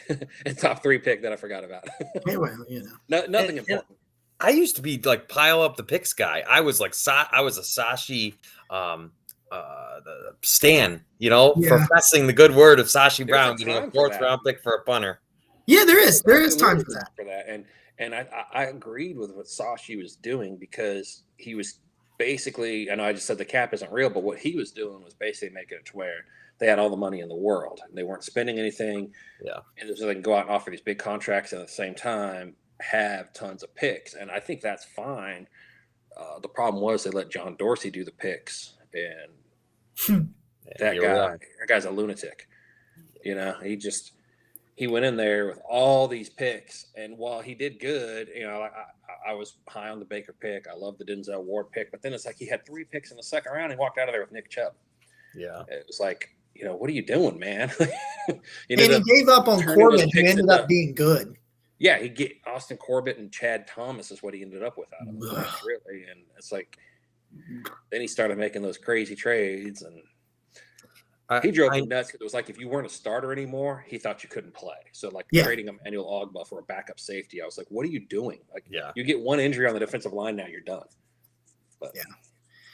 It's top 3 pick that I forgot about. Well, nothing important. I used to be like pile up the picks guy. I was like I was a Sashi the Stan, professing the good word of Sashi Brown getting a 4th round pick for a punter. Yeah, there is time for that. And I agreed with what Sashi was doing because he was basically, I know I just said the cap isn't real, but what he was doing was basically making it to where they had all the money in the world. They weren't spending anything. Yeah. And so they can go out and offer these big contracts and at the same time have tons of picks. And I think that's fine. The problem was they let John Dorsey do the picks. And that guy's a lunatic. He went in there with all these picks, and while he did good, I was high on the Baker pick. I love the Denzel Ward pick, but then it's like he had 3 picks in the second round. And he walked out of there with Nick Chubb. Yeah, it was like, what are you doing, man? And he gave up on Corbin, who ended up being good. Yeah, he get Austin Corbett and Chad Thomas is what he ended up with out of him, really. And it's like, then he started making those crazy trades, and he drove me nuts because it was like if you weren't a starter anymore, he thought you couldn't play. So trading Emmanuel Ogbah for a backup safety, I was like, what are you doing? You get one injury on the defensive line, now you're done. But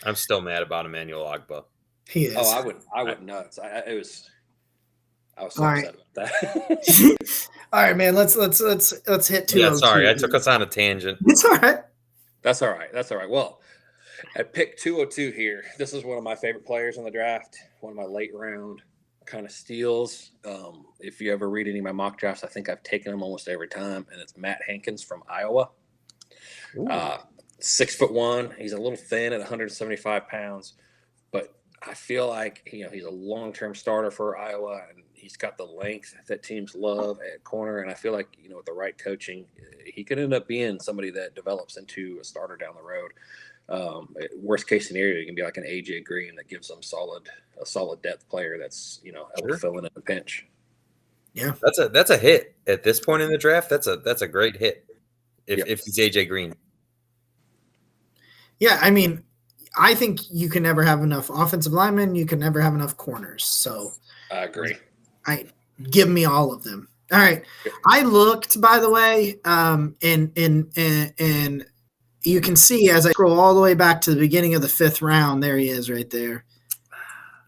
I'm still mad about Emmanuel Ogbah. He is. Oh, I went nuts. I was so upset about that. All right, man. Let's hit 2. Yeah, sorry, I took us on a tangent. It's all right. That's all right. Well, at pick 202 here, this is one of my favorite players in the draft, one of my late round kind of steals. If you ever read any of my mock drafts, I think I've taken him almost every time, and it's Matt Hankins from Iowa. 6'1". He's a little thin at 175 pounds, but I feel like he's a long-term starter for Iowa, and he's got the length that teams love at corner. And I feel like with the right coaching, he could end up being somebody that develops into a starter down the road. Worst case scenario, you can be like an AJ Green that gives them a solid depth player that's able to fill in at the pinch. Yeah, that's a hit at this point in the draft. That's a great hit if he's AJ Green. Yeah, I mean, I think you can never have enough offensive linemen. You can never have enough corners. So I agree. Give me all of them. All right. I looked, by the way, and you can see as I scroll all the way back to the beginning of the 5th round, there he is right there.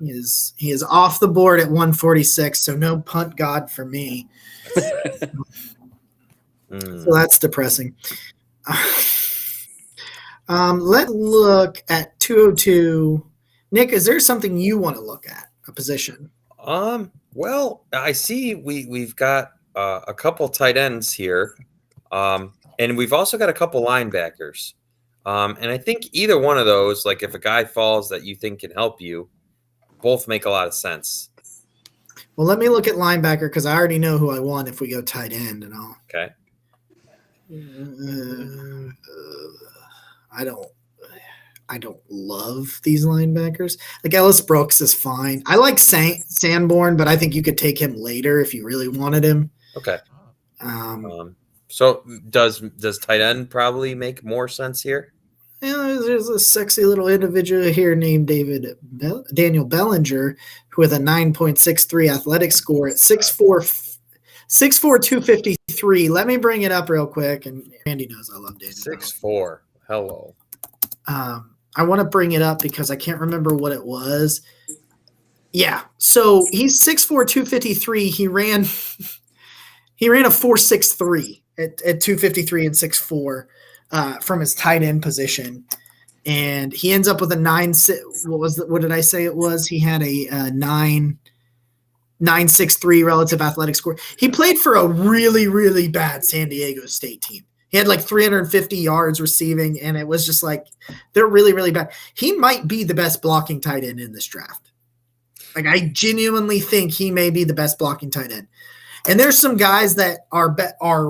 He is off the board at 146, so no punt god for me. So that's depressing. Let's look at 202. Nick, is there something you want to look at, a position? Well, I see we've got a couple tight ends here. And we've also got a couple linebackers. And I think either one of those, like if a guy falls that you think can help you, both make a lot of sense. Well, let me look at linebacker because I already know who I want if we go tight end and all. Okay. I don't love these linebackers. Like Ellis Brooks is fine. I like Sanborn, but I think you could take him later if you really wanted him. Okay. So does tight end probably make more sense here? Yeah, there's a sexy little individual here named Daniel Bellinger, who with a 9.63 athletic score at 6'4", 6'4", 253. Let me bring it up real quick. And Randy knows I love Daniel. 6'4". Hello. I want to bring it up because I can't remember what it was. Yeah. So he's 6'4", 253. He ran a 4.63 at 253 and 6'4 from his tight end position. And he ends up with a 9. What did I say it was? He had a 9.63 relative athletic score. He played for a really, really bad San Diego State team. He had like 350 yards receiving, and it was just like they're really, really bad. He might be the best blocking tight end in this draft. Like I genuinely think he may be the best blocking tight end. And there's some guys that are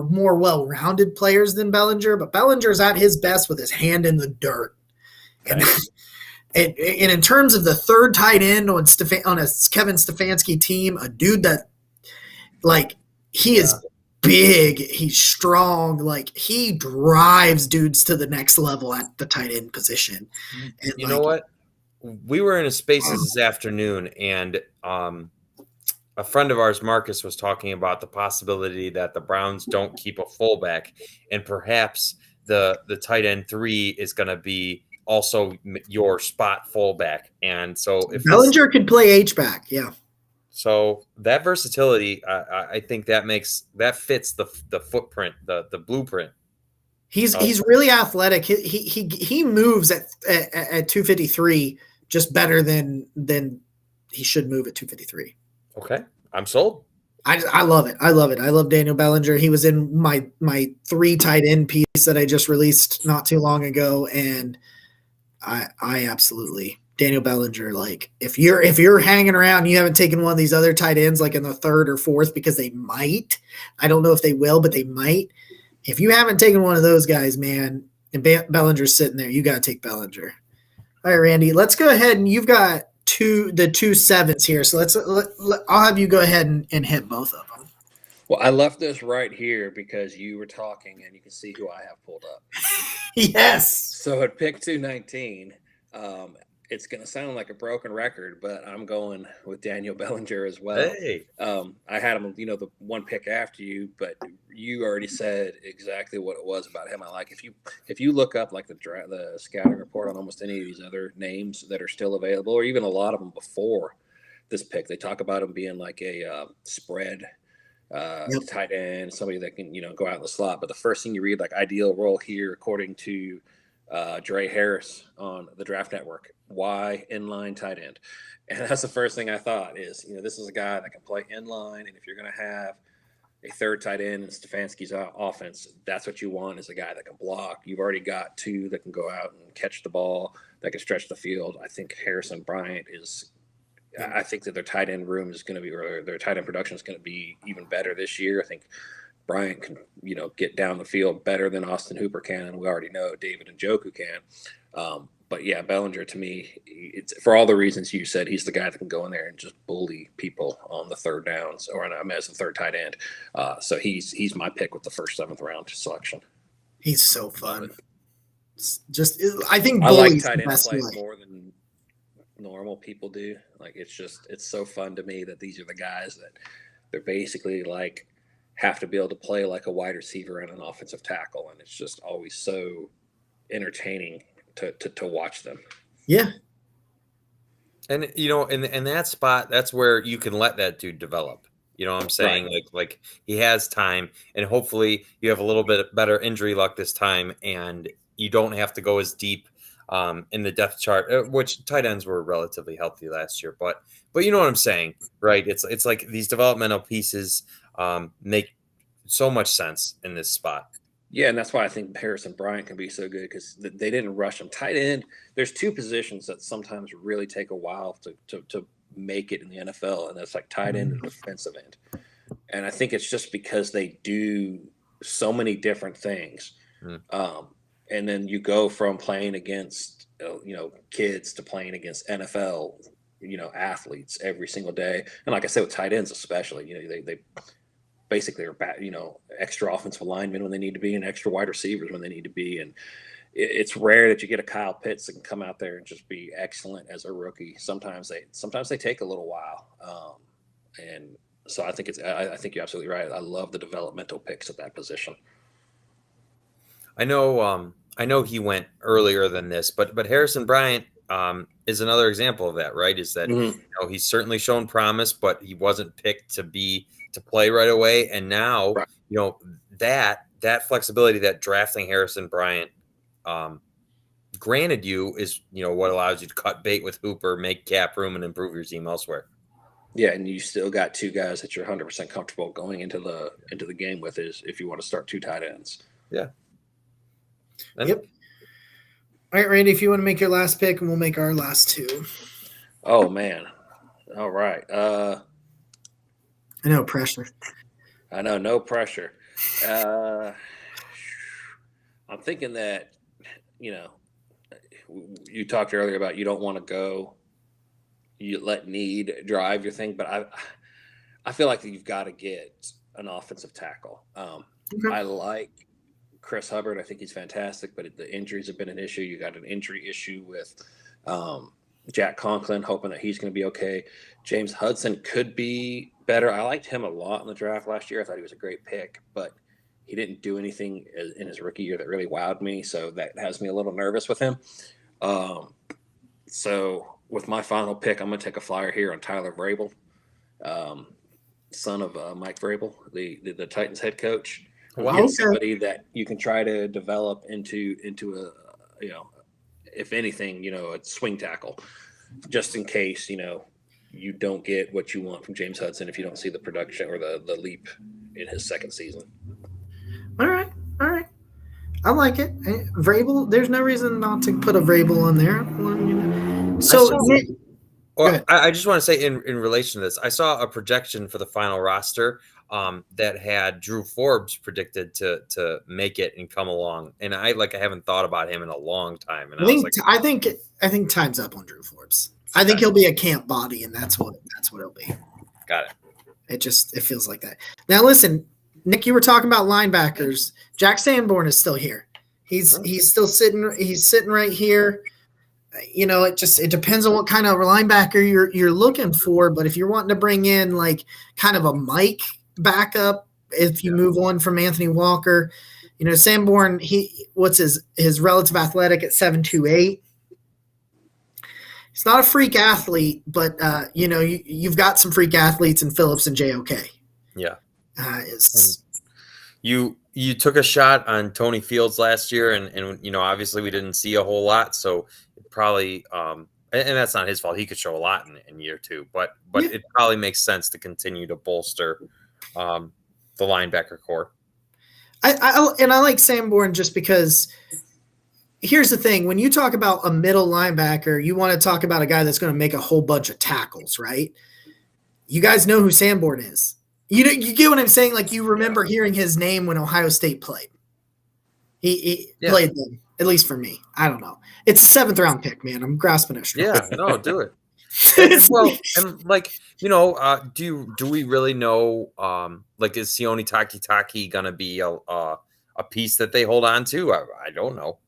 more well-rounded players than Bellinger, but Bellinger's at his best with his hand in the dirt. Okay. And in terms of the third tight end on a Kevin Stefanski team, a dude that like he is big, he's strong, like he drives dudes to the next level at the tight end position. And you know what? We were in a Spaces this afternoon, and a friend of ours, Marcus, was talking about the possibility that the Browns don't keep a fullback, and perhaps the tight end 3 is going to be also your spot fullback. And so if Bellinger could play H-back, yeah. So that versatility, I think that fits the footprint, the blueprint. He's really athletic. He moves at 253 just better than he should move at 253. Okay, I'm sold. I love it. I love it. I love Daniel Bellinger. He was in my 3 tight end piece that I just released not too long ago, and I absolutely Daniel Bellinger. Like if you're hanging around and you haven't taken one of these other tight ends like in the 3rd or 4th, because they might. I don't know if they will, but they might. If you haven't taken one of those guys, man, and Bellinger's sitting there, you got to take Bellinger. All right, Randy, let's go ahead, and you've got the 2 7s here. So I'll have you go ahead and hit both of them. Well, I left this right here because you were talking, and you can see who I have pulled up. Yes. So at pick 219, it's going to sound like a broken record, but I'm going with Daniel Bellinger as well. Hey. I had him, the one pick after you, but you already said exactly what it was about him. I like if you look up like the scouting report on almost any of these other names that are still available, or even a lot of them before this pick, they talk about him being like a spread tight end, somebody that can go out in the slot. But the first thing you read, like ideal role here, according to Dre Harris on the Draft Network, why inline tight end. And that's the first thing I thought is, this is a guy that can play inline. And if you're going to have a third tight end in Stefanski's offense, that's what you want, is a guy that can block. You've already got 2 that can go out and catch the ball, that can stretch the field. I think Harrison Bryant I think that their tight end room is going to be, or their tight end production is going to be even better this year. I think Bryant can, get down the field better than Austin Hooper can, and we already know David Njoku can. But yeah, Bellinger, to me, it's for all the reasons you said, he's the guy that can go in there and just bully people on the third downs, or as the third tight end. So he's my pick with the first 7th round selection. He's so fun. I think I like tight end play more than normal people do. Like it's so fun to me that these are the guys that they're basically like have to be able to play like a wide receiver and an offensive tackle, and it's just always so entertaining to watch them. Yeah. And in that spot, that's where you can let that dude develop. You know what I'm saying? Right. Like he has time, and hopefully you have a little bit better injury luck this time, and you don't have to go as deep in the depth chart, which tight ends were relatively healthy last year. But you know what I'm saying, right? It's like these developmental pieces make so much sense in this spot. Yeah, and that's why I think Harrison Bryant can be so good, because they didn't rush him. Tight end, there's 2 positions that sometimes really take a while to make it in the NFL, and that's like tight end and defensive end. And I think it's just because they do so many different things. And then you go from playing against kids to playing against NFL athletes every single day. And like I said, with tight ends especially, they basically are extra offensive linemen when they need to be, and extra wide receivers when they need to be. And it's rare that you get a Kyle Pitts that can come out there and just be excellent as a rookie. Sometimes they take a little while. And So I think I think you're absolutely right. I love the developmental picks at that position. I know he went earlier than this, but Harrison Bryant is another example of that, right? Is that he's certainly shown promise, but he wasn't picked to play right away. And now, right. That flexibility that drafting Harrison Bryant granted you is, what allows you to cut bait with Hooper, make cap room, and improve your team elsewhere. Yeah, and you still got two guys that you're 100% comfortable going into the game with, is if you want to start two tight ends. Yeah. Yep. All right, Randy, if you want to make your last pick, and we'll make our last two. Oh, man. All right. I know, pressure. I know, no pressure. I'm thinking that, you talked earlier about you don't want to go, you let need drive your thing, but I feel like you've got to get an offensive tackle. Okay. I like Chris Hubbard. I think he's fantastic, but the injuries have been an issue. You got an injury issue with Jack Conklin, hoping that he's going to be okay. James Hudson could be better. I liked him a lot in the draft last year. I thought he was a great pick, but he didn't do anything in his rookie year that really wowed me, so that has me a little nervous with him. So with my final pick, I'm going to take a flyer here on Tyler Brable, son of Mike Brable, the Titans head coach. Wow. Somebody that you can try to develop into a, if anything, a swing tackle, just in case, you don't get what you want from James Hudson if you don't see the production or the leap in his second season. All right. I like it. Vrabel, there's no reason not to put a Vrabel on there. So, I just want to say in relation to this, I saw a projection for the final roster that had Drew Forbes predicted to make it and come along, and I haven't thought about him in a long time. And I think time's up on Drew Forbes. I think he'll be a camp body, and that's what he'll be. Got it. It feels like that. Now listen, Nick, you were talking about linebackers. Jack Sanborn is still here. He's still sitting. He's sitting right here. It depends on what kind of linebacker you're looking for. But if you're wanting to bring in like kind of a Mike backup, if you move on from Anthony Walker, Sanborn, what's his relative athletic at 7'2", He's not a freak athlete, but you've got some freak athletes in Phillips and JOK. Yeah. You took a shot on Tony Fields last year, and obviously we didn't see a whole lot, so it probably and that's not his fault. He could show a lot in year two, but it probably makes sense to continue to bolster the linebacker core. I like Sanborn just because. Here's the thing. When you talk about a middle linebacker, you want to talk about a guy that's going to make a whole bunch of tackles, right? You guys know who Sanborn is. You get what I'm saying? Like, you remember hearing his name when Ohio State played. He played them, at least for me. I don't know. It's a 7th round pick, man. I'm grasping at straws. Yeah, no, do it. Do we really know, is Sione Takitaki going to be a piece that they hold on to? I don't know.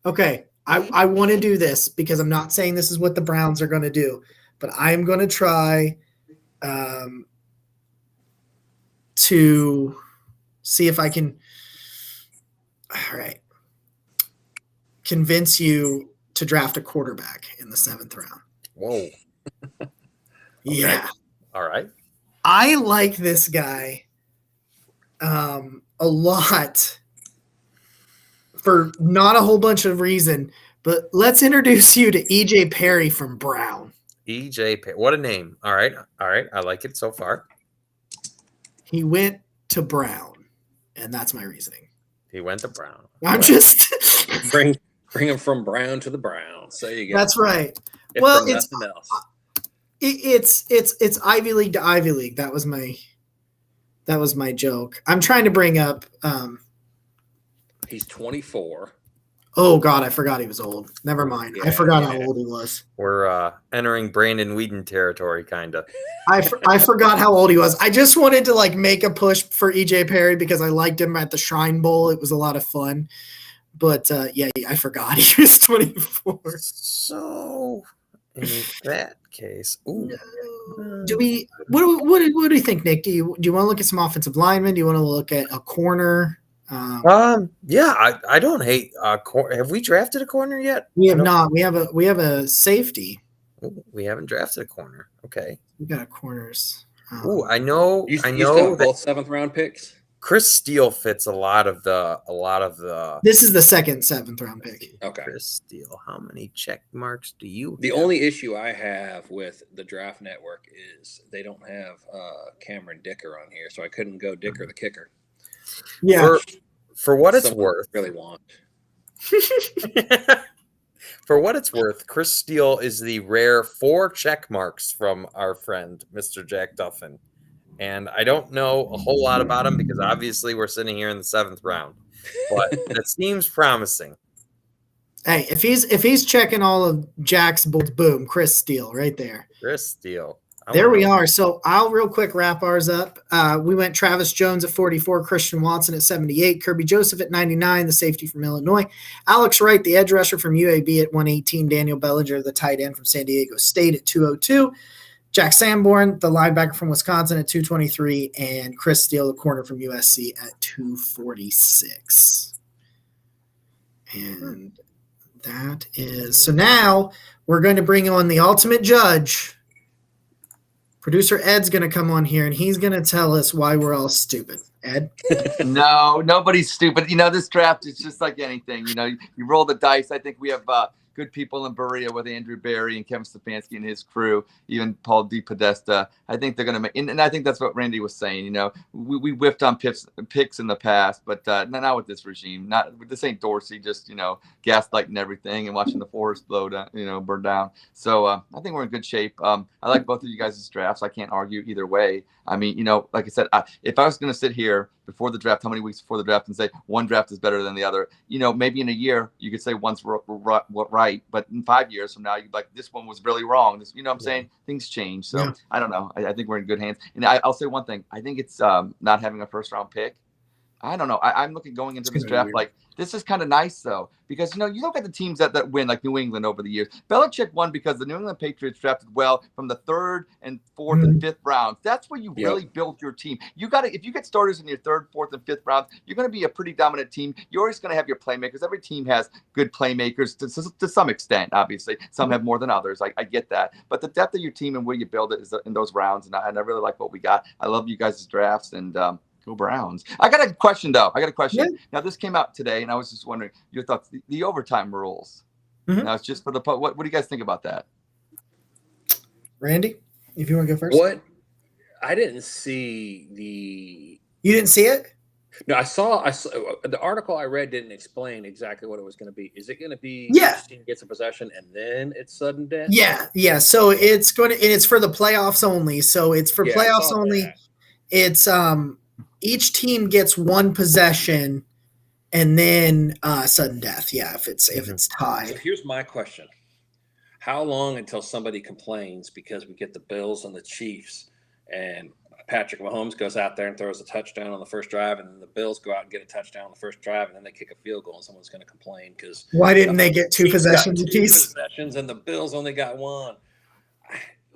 Okay, I want to do this because I'm not saying this is what the Browns are going to do, but I'm going to try to see if I can convince you to draft a quarterback in the 7th round. Whoa. Yeah. All right. I like this guy a lot. For not a whole bunch of reason, but let's introduce you to EJ Perry from Brown. EJ Perry, what a name! All right, I like it so far. He went to Brown, and that's my reasoning. He went to Brown. I'm just bring him from Brown to the Browns. There you go. That's right. If well, it's Ivy League to Ivy League. That was my joke. I'm trying to bring up. He's 24. Oh, God, I forgot he was old. Never mind. Yeah, I forgot how old he was. We're entering Brandon Whedon territory, kind of. I forgot how old he was. I just wanted to, make a push for EJ Perry because I liked him at the Shrine Bowl. It was a lot of fun. But, I forgot he was 24. So, In that case, ooh. Do we? What do you think, Nick? Do you want to look at some offensive linemen? Do you want to look at a corner? Yeah, I don't hate. Have we drafted a corner yet? We have not. We have a safety. Ooh, we haven't drafted a corner. Okay. We got corners. Ooh, I know. You I still know have that both 7th round picks. Chris Steele fits a lot of the. This is the second 7th round pick. Okay. Chris Steele. How many check marks do you? The have? only issue I have with the Draft Network is they don't have Cameron Dicker on here, so I couldn't go Dicker the kicker. Yeah. For what it's Someone worth, really want. For what it's worth, Chris Steele is the rare 4 check marks from our friend Mr. Jack Duffin. And I don't know a whole lot about him because obviously we're sitting here in the 7th round, but it seems promising. Hey, if he's checking all of Jack's bullets, boom, Chris Steele right there. Chris Steele. There we are. So I'll real quick wrap ours up. We went Travis Jones at 44, Christian Watson at 78, Kirby Joseph at 99, the safety from Illinois, Alex Wright, the edge rusher from UAB at 118, Daniel Bellinger, the tight end from San Diego State at 202, Jack Sanborn, the linebacker from Wisconsin at 223, and Chris Steele, the corner from USC at 246. And that is – so now we're going to bring on the ultimate judge. Producer Ed's going to come on here, and he's going to tell us why we're all stupid. Ed? No, nobody's stupid. This draft is just like anything. You roll the dice. I think we have good people in Berea with Andrew Berry and Kevin Stefanski and his crew, even Paul DePodesta. I think they're going to make – and I think that's what Randy was saying. We whiffed on picks in the past, but not with this regime. This ain't Dorsey just, gaslighting everything and watching the forest burn down. So I think we're in good shape. I like both of you guys' drafts. I can't argue either way. I mean, like I said, if I was going to sit here before the draft, how many weeks before the draft, and say one draft is better than the other, maybe in a year you could say one's right, but in 5 years from now, you'd be like, this one was really wrong. This, what I'm saying? Things change. So I don't know. I think we're in good hands. And I'll say one thing. I think it's not having a first round pick. I don't know. I'm looking going into this draft like this is kind of nice though, because you look at the teams that win, like New England over the years. Belichick won because the New England Patriots drafted well from the 3rd and 4th and 5th rounds. That's where you really build your team. You got to, if you get starters in your 3rd, 4th, and 5th rounds, you're going to be a pretty dominant team. You're always going to have your playmakers. Every team has good playmakers to some extent. Obviously, some have more than others. I get that, but the depth of your team and where you build it is in those rounds. And I really like what we got. I love you guys' drafts and. Go Browns. I got a question, though. Yeah. Now, this came out today, and I was just wondering your thoughts. The overtime rules. Mm-hmm. Now, it's just for the – what do you guys think about that? Randy, if you want to go first. What? I didn't see the – You didn't see it? No, I saw the article I read didn't explain exactly what it was going to be. Is it going to be each team gets a possession and then it's sudden death? Yeah. So it's going to – and it's for the playoffs only. So it's for playoffs only. That. It's each team gets one possession and then sudden death. Yeah, if it's tied. So here's my question: how long until somebody complains because we get the Bills and the Chiefs, and Patrick Mahomes goes out there and throws a touchdown on the first drive, and then the Bills go out and get a touchdown on the first drive, and then they kick a field goal, and someone's going to complain because why didn't they get two possessions apiece? And the Bills only got one.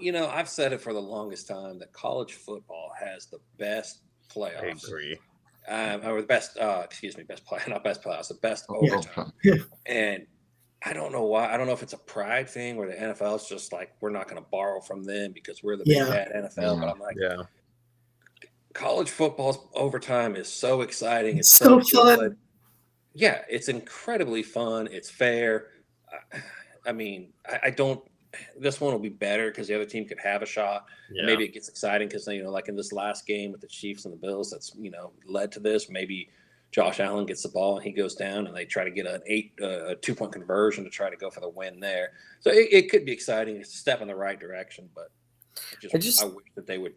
I've said it for the longest time that college football has the best playoffs. I agree. Or the best, best play, not best playoffs, the best overtime. And I don't know why. I don't know if it's a pride thing where the NFL is just like, we're not going to borrow from them because we're the big bad NFL. But I'm like, college football's overtime is so exciting. It's so fun. Good. Yeah, it's incredibly fun. It's fair. I mean, I don't. This one will be better because the other team could have a shot. Yeah. Maybe it gets exciting because like in this last game with the Chiefs and the Bills, that's led to this. Maybe Josh Allen gets the ball and he goes down, and they try to get a 2-point conversion to try to go for the win there. So it could be exciting. It's a step in the right direction, but I wish that they would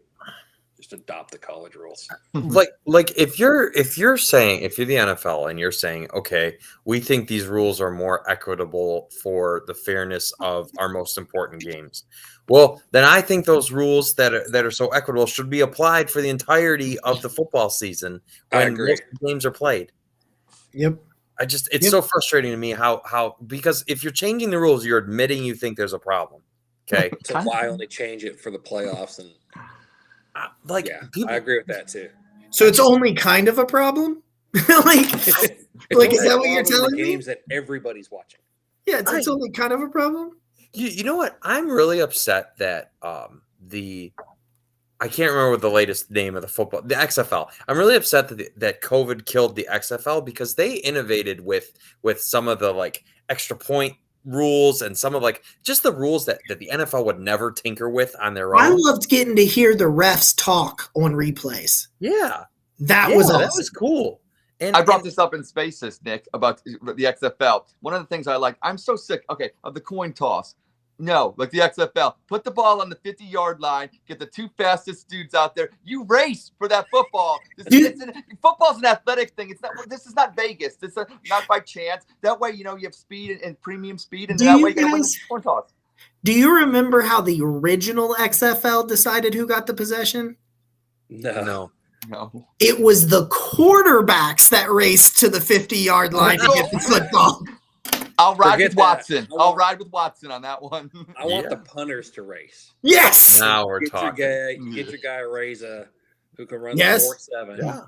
just adopt the college rules. Like if you're the NFL and you're saying, okay, we think these rules are more equitable for the fairness of our most important games. Well, then I think those rules that are so equitable should be applied for the entirety of the football season when most games are played. Yep. It's so frustrating to me how because if you're changing the rules, you're admitting you think there's a problem. Okay. So why only change it for the playoffs? And I agree with that too. So it's only kind of a problem? like is that what you're telling me? Games that everybody's watching. Yeah, it's only kind of a problem. You know what? I'm really upset that I can't remember what the latest name of the XFL. I'm really upset that COVID killed the XFL because they innovated with some of the like extra point rules and some of like just the rules that the NFL would never tinker with on their own. I loved getting to hear the refs talk on replays. Yeah. That was awesome. That was cool. And I brought this up in Spaces, Nick, about the XFL. One of the things I like, I'm so sick, of the coin toss. No, like the XFL. Put the ball on the 50-yard line, get the two fastest dudes out there. You race for that football. Football's an athletic thing. This is not Vegas. This is not by chance. That way, you have speed and premium speed, and that way you can win the coin toss. Do you remember how the original XFL decided who got the possession? No. It was the quarterbacks that raced to the 50-yard line to get the football. I'll ride with Watson. I'll ride with Watson on that one. I want the punters to race. Yes. Now we're talking. Get your guy Reza who can run the 4.7.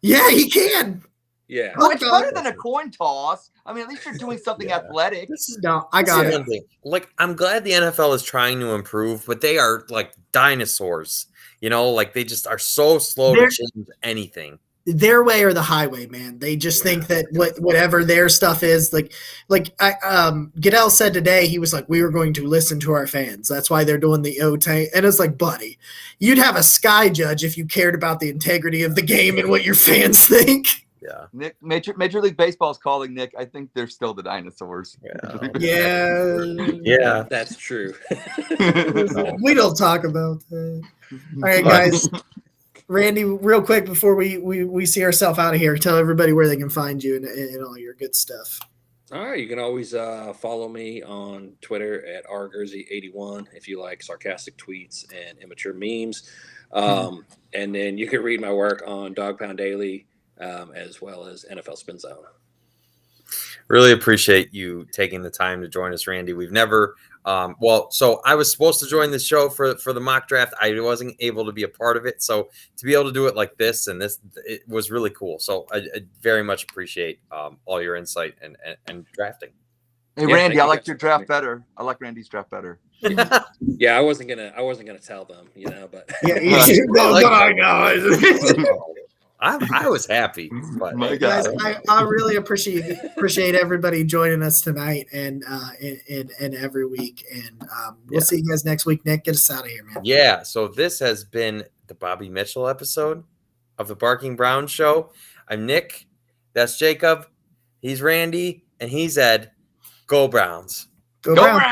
Yeah, he can. Yeah. Well, it's better than a coin toss. I mean, at least you're doing something athletic. I got it. Like, I'm glad the NFL is trying to improve, but they are like dinosaurs. Like they just are so slow to change anything. Their way or the highway, man. They just think that whatever their stuff is, Goodell said today, he was like, we were going to listen to our fans. That's why they're doing the OT. And it's like, buddy, you'd have a sky judge if you cared about the integrity of the game and what your fans think. Yeah. Nick, Major League Baseball is calling, Nick. I think they're still the dinosaurs. Yeah. That's true. We don't talk about that. All right, guys. Randy, real quick before we see ourselves out of here, tell everybody where they can find you and all your good stuff. All right, you can always follow me on Twitter at rgersey81 if you like sarcastic tweets and immature memes. And then you can read my work on Dog Pound Daily as well as NFL Spin Zone. Really appreciate you taking the time to join us, Randy. We've never so I was supposed to join the show for the mock draft. I wasn't able to be a part of it. So to be able to do it like this it was really cool. So I very much appreciate all your insight and drafting. Hey, Randy, I like your draft better. I like Randy's draft better. Yeah, I wasn't gonna tell them, but I was happy, but guys, I really appreciate everybody joining us tonight and every week. And we'll see you guys next week. Nick, get us out of here, man. Yeah. So this has been the Bobby Mitchell episode of the Barking Brown Show. I'm Nick. That's Jacob. He's Randy, and he's Ed. Go Browns. Go Browns.